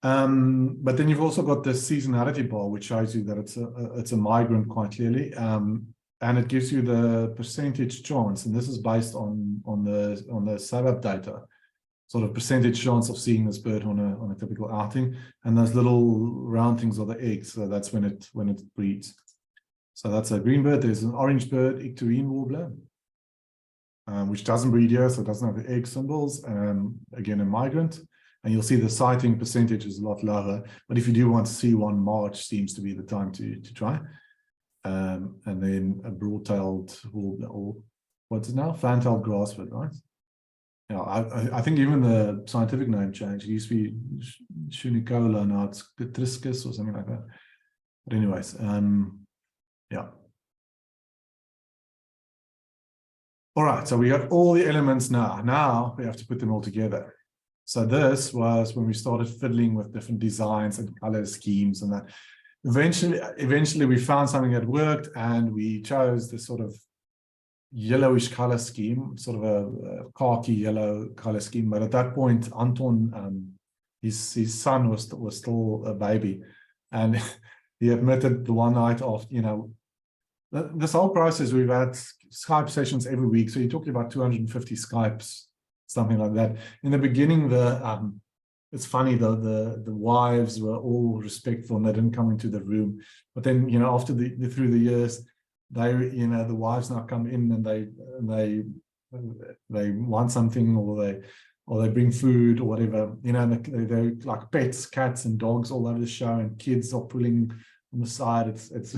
But then you've also got the seasonality bar, which shows you that it's a migrant quite clearly. And it gives you the percentage chance, and this is based on the SABAP data, sort of percentage chance of seeing this bird on a typical outing. And those little round things are the eggs, so that's when it breeds. So that's a green bird. There's an orange bird, Icterine warbler, which doesn't breed here, so it doesn't have the egg symbols. Again, a migrant, and you'll see the sighting percentage is a lot lower. But if you do want to see one, March seems to be the time to try. And then a broad-tailed warbler, or what's it now? Fan-tailed grassbird, right? Yeah, I think even the scientific name changed. It used to be Shunicola, now it's Triscus or something like that. But anyways, yeah. All right, so we got all the elements now. Now we have to put them all together. So this was when we started fiddling with different designs and color schemes and that. eventually we found something that worked, and we chose this sort of yellowish color scheme, sort of a khaki yellow color scheme. But at that point, Anton, his son was still a baby, and he admitted the one night of, this whole process, we've had Skype sessions every week. So you're talking about 250 Skypes, something like that. In the beginning, it's funny, the wives were all respectful and they didn't come into the room. But then, after through the years, the wives now come in and they want something, or they bring food or whatever, and they're like pets, cats and dogs all over the show, and kids are pulling on the side. It's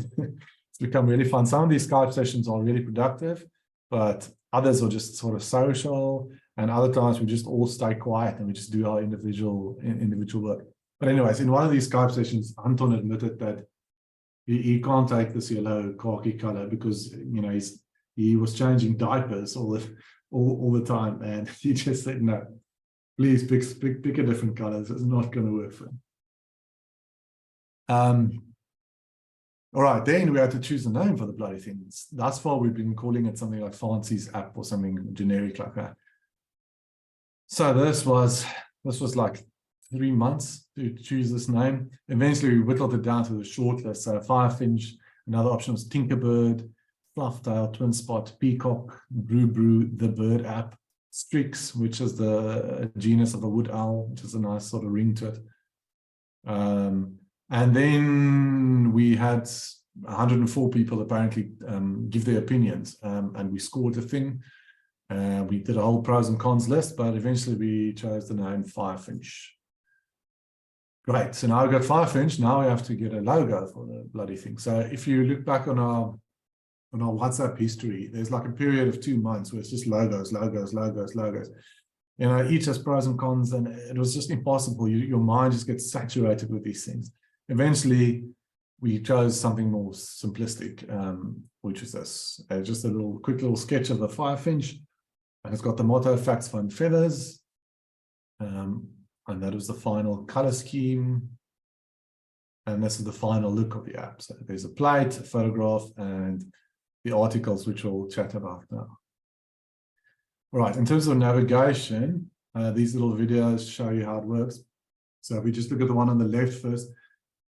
become really fun. Some of these Skype sessions are really productive, but others are just sort of social, and other times we just all stay quiet and we just do our individual work. But anyways, in one of these Skype sessions, Anton admitted that he can't take this yellow khaki color because he was changing diapers all the time, and he just said, no, please pick a different color. It's not going to work for him. All right, then we had to choose a name for the bloody thing. Thus far, we've been calling it something like Faansie's app or something generic like that. So this was like 3 months to choose this name. Eventually, we whittled it down to a short list. So FIREFINCH, another option was Tinkerbird, Flufftail, Twin Spot, Peacock, Brew, the Bird app, Strix, which is the genus of the wood owl, which is a nice sort of ring to it. And then we had 104 people apparently give their opinions, and we scored the thing. We did a whole pros and cons list, but eventually we chose the name FIREFINCH. Great, so now we've got FIREFINCH. Now we have to get a logo for the bloody thing. So if you look back on our WhatsApp history, there's like a period of 2 months where it's just logos. Each has pros and cons, and it was just impossible. Your mind just gets saturated with these things. Eventually, we chose something more simplistic, which is this. Just a quick little sketch of the FIREFINCH, and it's got the motto, facts, fun, feathers. And that was the final color scheme. And this is the final look of the app. So there's a plate, a photograph, and the articles, which we'll chat about now. All right, in terms of navigation, these little videos show you how it works. So if we just look at the one on the left first.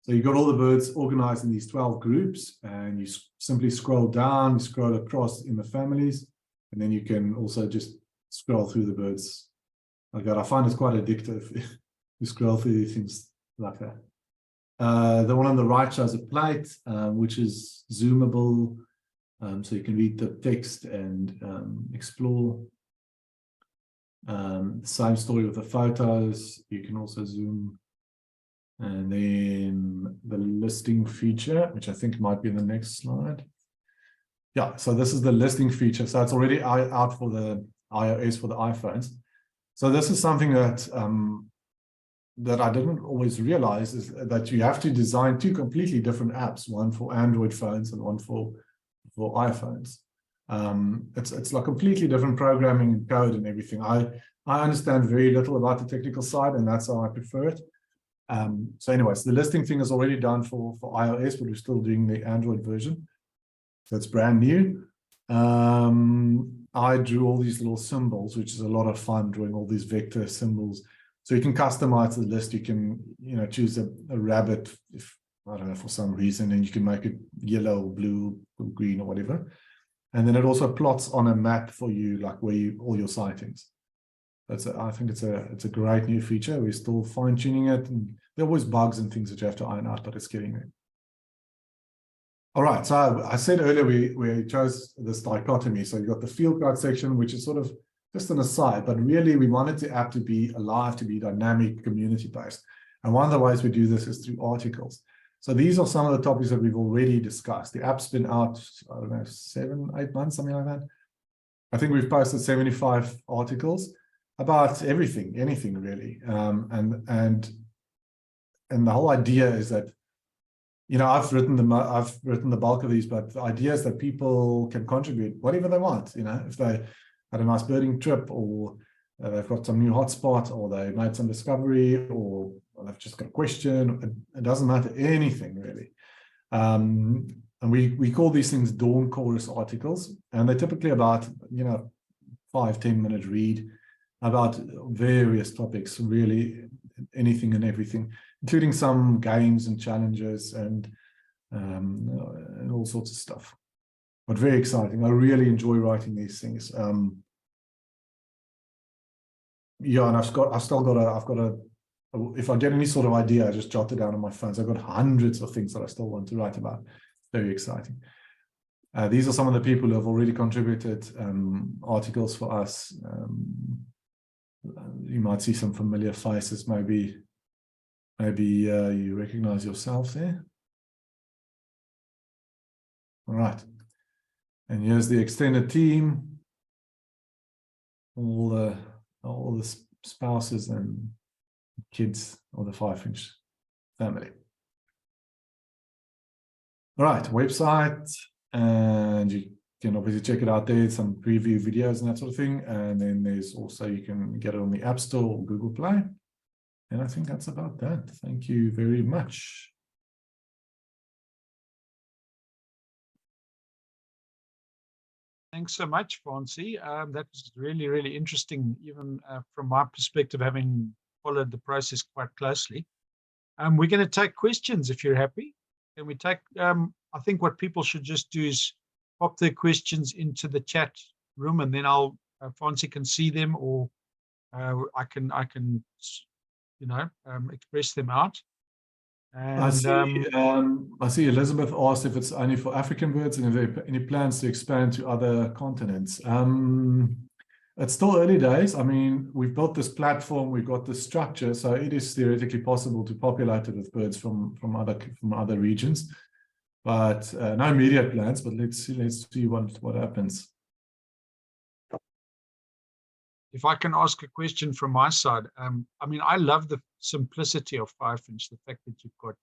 So you've got all the birds organized in these 12 groups, and you simply scroll down, you scroll across in the families, and then you can also just scroll through the birds like that. I find it's quite addictive to scroll through these things like that. The one on the right shows a plate, which is zoomable, so you can read the text and explore. Same story with the photos. You can also zoom. And then the listing feature, which I think might be in the next slide. Yeah, so this is the listing feature. So it's already out for the iOS, for the iPhones. So this is something that that I didn't always realize, is that you have to design 2 completely different apps, one for Android phones and one for iPhones. It's like completely different programming and code and everything. I understand very little about the technical side, and that's how I prefer it. So anyways, the listing thing is already done for iOS, but we're still doing the Android version. So it's brand new. I drew all these little symbols, which is a lot of fun, drawing all these vector symbols. So you can customize the list. You can, choose a rabbit, if I don't know, for some reason, and you can make it yellow, blue, or green, or whatever. And then it also plots on a map for you, like all your sightings. I think it's a great new feature. We're still fine-tuning it, and there are always bugs and things that you have to iron out, but it's getting there. All right, so I said earlier we chose this dichotomy. So you've got the field guide section, which is sort of just an aside, but really we wanted the app to be alive, to be dynamic, community-based. And one of the ways we do this is through articles. So these are some of the topics that we've already discussed. The app's been out, I don't know, 7, 8 months, something like that. I think we've posted 75 articles about everything, anything really. And the whole idea is that, I've written the bulk of these, but the idea is that people can contribute whatever they want. If they had a nice birding trip, or they've got some new hotspot, or they made some discovery, or they've just got a question. It doesn't matter, anything really. And we call these things dawn chorus articles, and they're typically about 5-10 minute read about various topics, really anything and everything, including some games and challenges and all sorts of stuff. But very exciting. I really enjoy writing these things. Yeah, and I've got a if I get any sort of idea, I just jot it down on my phone. So I've got hundreds of things that I still want to write about. Very exciting. These are some of the people who have already contributed articles for us. You might see some familiar faces. Maybe you recognize yourself there. All right. And here's the extended team. All the spouses and kids of the FIREFINCH family. All right, website, and you can obviously check it out there, some preview videos and that sort of thing. And then there's also, you can get it on the App Store or Google Play. And I think that's about that. Thank you very much. Thanks so much, Faansie. That was really, really interesting, even from my perspective, having followed the process quite closely. We're going to take questions if you're happy. Can we take, I think what people should just do is pop their questions into the chat room, and then Faansie can see them, or I can express them out. And, I see Elizabeth asked if it's only for African birds and if there are any plans to expand to other continents. It's still early days. I mean, we've built this platform, we've got this structure, so it is theoretically possible to populate it with birds from other regions. But no immediate plans. But let's see what happens. If I can ask a question from my side, I mean, I love the simplicity of FIREFINCH, the fact that you've got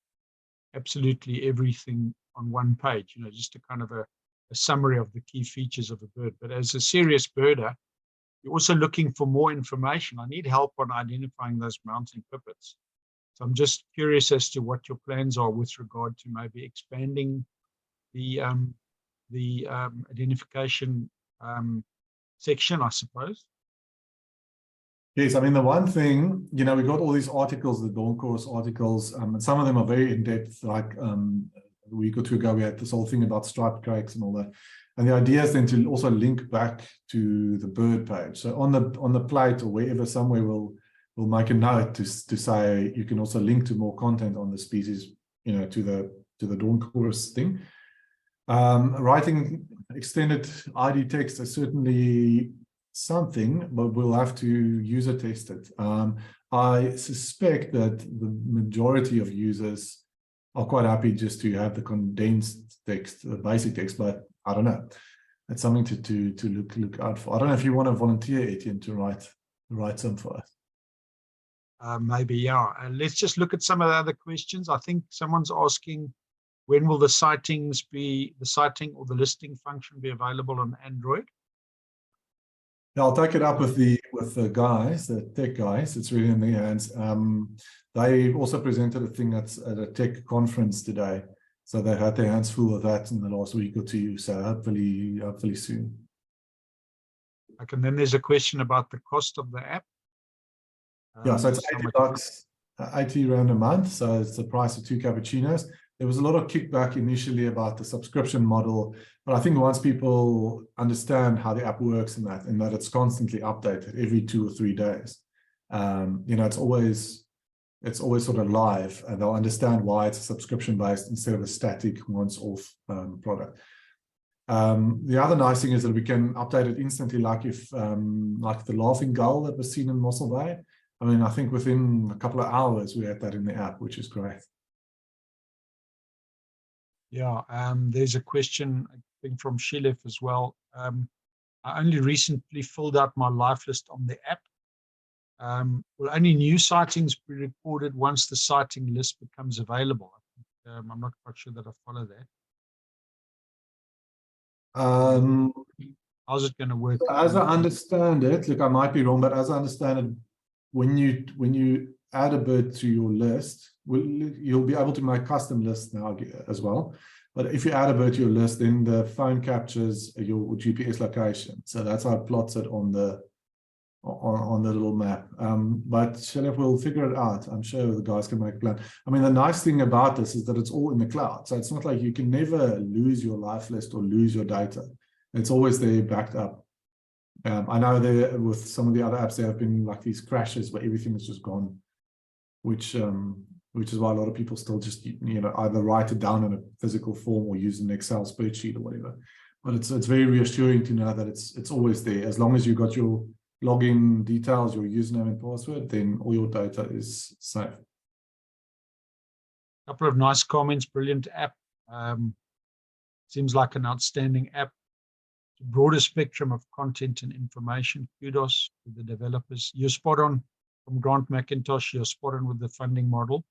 absolutely everything on one page, just a kind of a summary of the key features of a bird. But as a serious birder, you're also looking for more information. I need help on identifying those mountain pipits. So I'm just curious as to what your plans are with regard to maybe expanding the identification section, I suppose. Yes, I mean, the one thing, we got all these articles, the Dawn Chorus articles, and some of them are very in-depth, like a week or two ago, we had this whole thing about striped drakes and all that. And the idea is then to also link back to the bird page. So on the plate or wherever somewhere we'll make a note to say you can also link to more content on the species, to the Dawn Chorus thing. Writing extended ID text is certainly something, but we'll have to user test it. I suspect that the majority of users are quite happy just to have the condensed text, the basic text, but I don't know. It's something to look out for. I don't know if you want to volunteer, Etienne, to write some for us. Maybe, yeah. Let's just look at some of the other questions. I think someone's asking, when will the sighting or the listing function be available on Android? Yeah, I'll take it up with the guys, the tech guys. It's really in their hands. They also presented a thing at a tech conference today, so they've had their hands full of that in the last week or two. So hopefully soon. Okay, and then there's a question about the cost of the app. Yeah, so it's $80, 80 rand a month. So it's the price of 2 cappuccinos. There was a lot of kickback initially about the subscription model, but I think once people understand how the app works and that it's constantly updated every 2 or 3 days, it's always sort of live, and they'll understand why it's a subscription based instead of a static once-off product. The other nice thing is that we can update it instantly, like like the laughing gull that was seen in Mossel Bay. I mean, I think within a couple of hours we had that in the app, which is great. Yeah, there's a question, I think, from Shilef as well. I only recently filled out my life list on the app. Will only new sightings be recorded once the sighting list becomes available? I'm not quite sure that I follow that. How's it going to work? As I understand it, look, I might be wrong, but as I understand it, when you add a bird to your list, you'll be able to make custom lists now as well. But if you add a bird to your list, then the phone captures your GPS location. So that's how it plots it on the little map. But Shelef will figure it out. I'm sure the guys can make a plan. I mean, the nice thing about this is that it's all in the cloud. So it's not like you can never lose your life list or lose your data. It's always there backed up. I know there with some of the other apps, there have been like these crashes where everything is just gone, which is why a lot of people still just, either write it down in a physical form or use an Excel spreadsheet or whatever. But it's very reassuring to know that it's always there. As long as you've got your login details, your username and password, then all your data is safe. A couple of nice comments. Brilliant app. Seems like an outstanding app. Broader spectrum of content and information. Kudos to the developers. You're spot on. From Grant McIntosh, you're spot on with the funding model.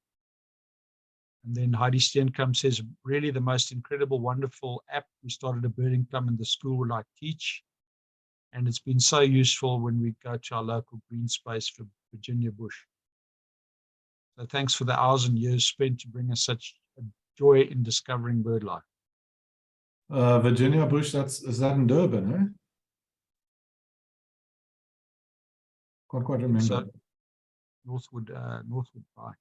And then Heidi Steenkamp says, really the most incredible, wonderful app. We started a birding club in the school where I teach. And it's been so useful when we go to our local green space for Virginia Bush. So thanks for the hours and years spent to bring us such a joy in discovering bird life. Virginia Bush, is that in Durban, eh? Can't quite remember. So, Northwood Park.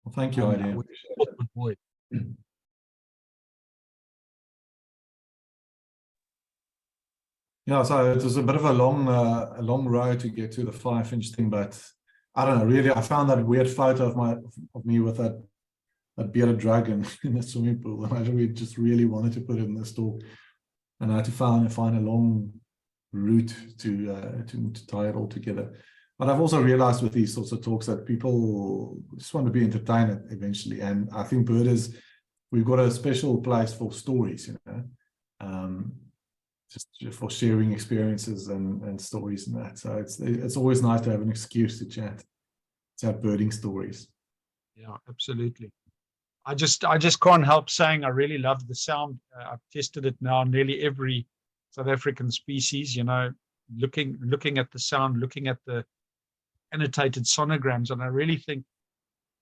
Well, thank you, Heidi. Boyd. Yeah, so it was a bit of a long road to get to the 5-inch thing, but I don't know, really, I found that weird photo of me with that bearded dragon in the swimming pool, and I just really wanted to put it in the store, and I had to find a long route to tie it all together. But I've also realized with these sorts of talks that people just want to be entertained eventually, and I think birders, we've got a special place for stories, just for sharing experiences and stories and that. So it's always nice to have an excuse to chat, to have birding stories. Yeah, absolutely. I just can't help saying I really love the sound. I've tested it now, nearly every South African species, looking at the sound, looking at the annotated sonograms. And I really think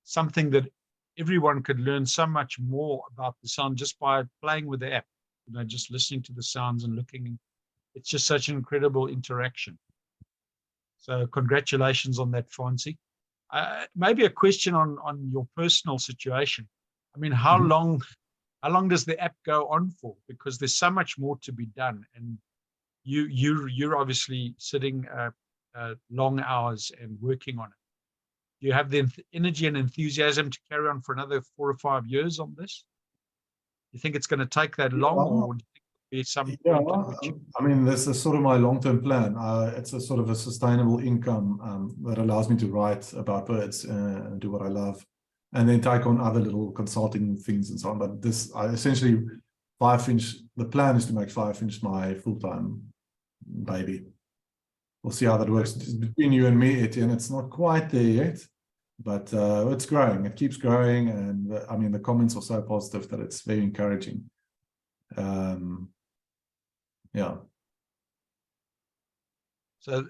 something that everyone could learn so much more about the sound just by playing with the app, just listening to the sounds and looking. It's just such an incredible interaction. So congratulations on that, Faansie. Maybe a question on your personal situation. I mean, how long does the app go on for? Because there's so much more to be done, and you're obviously sitting long hours and working on it. Do you have the energy and enthusiasm to carry on for another 4 or 5 years on this? You think it's going to take that long, or do you think there'll be some point in which I mean, this is sort of my long-term plan. It's a sort of a sustainable income that allows me to write about birds and do what I love, and then take on other little consulting things and so on. But this, essentially, 5-inch, the plan is to make 5-inch my full-time baby. We'll see how that works. Between you and me, Etienne, it's not quite there yet, but it's growing. It keeps growing, and I mean, the comments are so positive that it's very encouraging. Yeah. So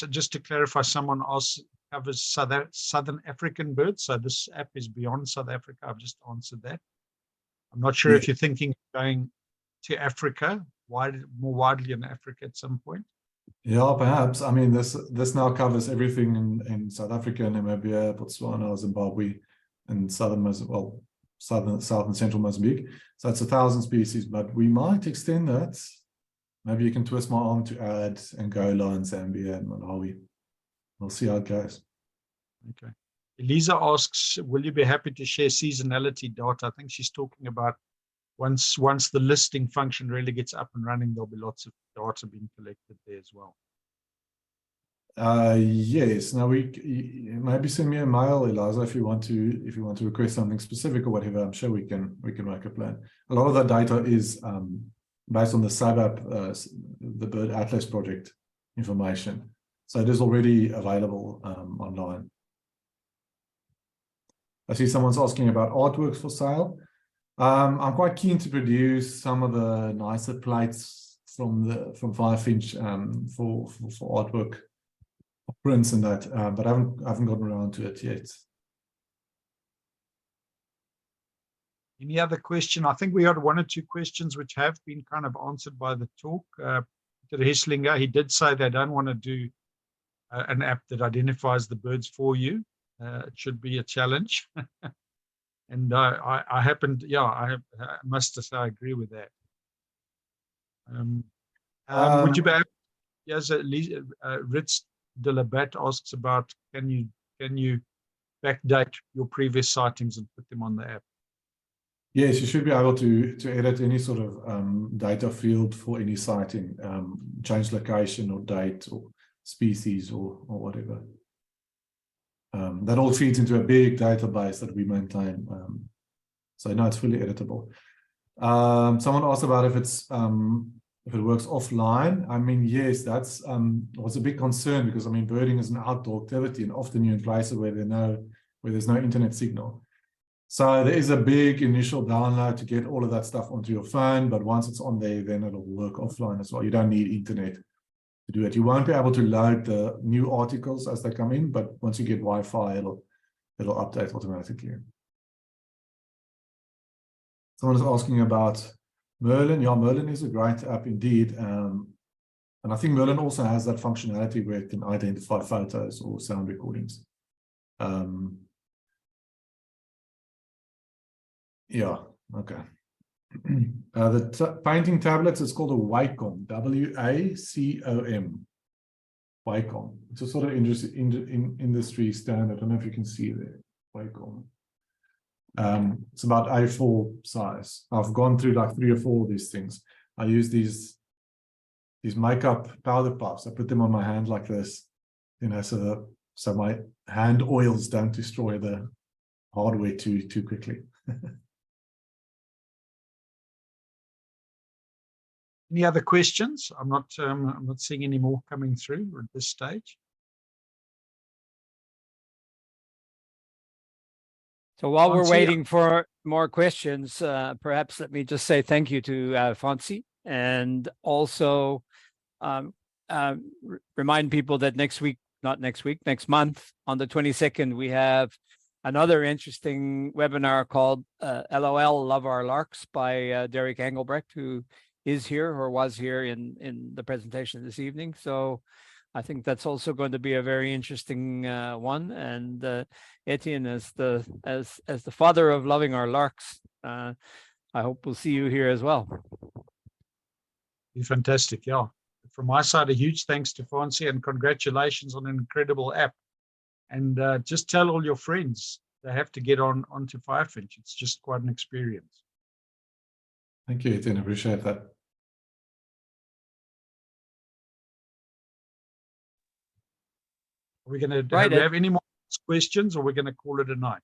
just to clarify, someone else covers Southern African birds. So this app is beyond South Africa. I've just answered that. I'm not sure if you're thinking of going to Africa, more widely in Africa at some point. Yeah, perhaps. I mean, this now covers everything in South Africa, Namibia, Botswana, Zimbabwe, and south and central Mozambique. So it's 1,000 species, but we might extend that. Maybe you can twist my arm to add Angola and Zambia and Malawi. We'll see how it goes. Okay. Elisa asks, will you be happy to share seasonality data? I think she's talking about once the listing function really gets up and running, there'll be lots of data being collected there as well. Yes. Now maybe send me a mail, Eliza, if you want to request something specific or whatever. I'm sure we can make a plan. A lot of that data is based on the SABAP, the Bird Atlas project information. So it is already available online. I see someone's asking about artworks for sale. I'm quite keen to produce some of the nicer plates from 5-inch for artwork. prints and that, but I haven't gotten around to it yet. Any other question? I think we had 1 or 2 questions which have been kind of answered by the talk. Peter Hesslinger, he did say they don't want to do an app that identifies the birds for you. It should be a challenge. And I happened, yeah, I must say I agree with that. Would you be able, yes, Ritz de Labat asks about, can you backdate your previous sightings and put them on the app? Yes, you should be able to edit any sort of data field for any sighting, change location or date or species or whatever. That all feeds into a big database that we maintain. So no, it's fully editable. Someone asked about if it works offline. I mean, yes, that's was a big concern because I mean, birding is an outdoor activity, and often you're in places where there's no internet signal. So there is a big initial download to get all of that stuff onto your phone, but once it's on there, then it'll work offline as well. You don't need internet to do it. You won't be able to load the new articles as they come in, but once you get Wi-Fi, it'll update automatically. Someone is asking about Merlin. Yeah, Merlin is a great app indeed. And I think Merlin also has that functionality where it can identify photos or sound recordings. Yeah, okay. The painting tablets is called a Wacom, W-A-C-O-M. Wacom. It's a sort of industry standard. I don't know if you can see there. Wacom. It's about A4 size. I've gone through like 3 or 4 of these things. I use these makeup powder puffs. I put them on my hand like this, you know, so my hand oils don't destroy the hardware too quickly. Any other questions? I'm not seeing any more coming through at this stage. So while we're Faansie, waiting for more questions, perhaps let me just say thank you to Faansie, and also remind people that next month, on the 22nd, we have another interesting webinar called LOL, Love Our Larks by Derek Engelbrecht, who is here or was here in the presentation this evening. So I think that's also going to be a very interesting one. And Etienne, as the father of loving our larks, I hope we'll see you here as well. Fantastic, yeah. From my side, a huge thanks to Faansie and congratulations on an incredible app. And just tell all your friends they have to get onto FIREFINCH. It's just quite an experience. Thank you, Etienne. I appreciate that. Are we going to have any more questions, or we're going to call it a night?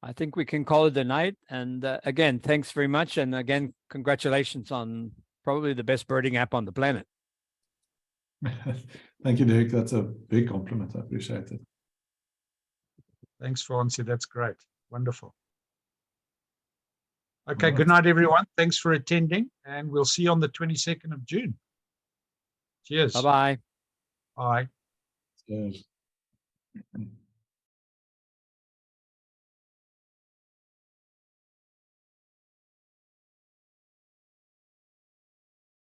I think we can call it a night. And again, thanks very much. And again, congratulations on probably the best birding app on the planet. Thank you, Derek. That's a big compliment. I appreciate it. Thanks, Faansie. That's great. Wonderful. Okay, good night, everyone. Thanks for attending, and we'll see you on the 22nd of June. Cheers. Bye-bye. Bye. Cheers.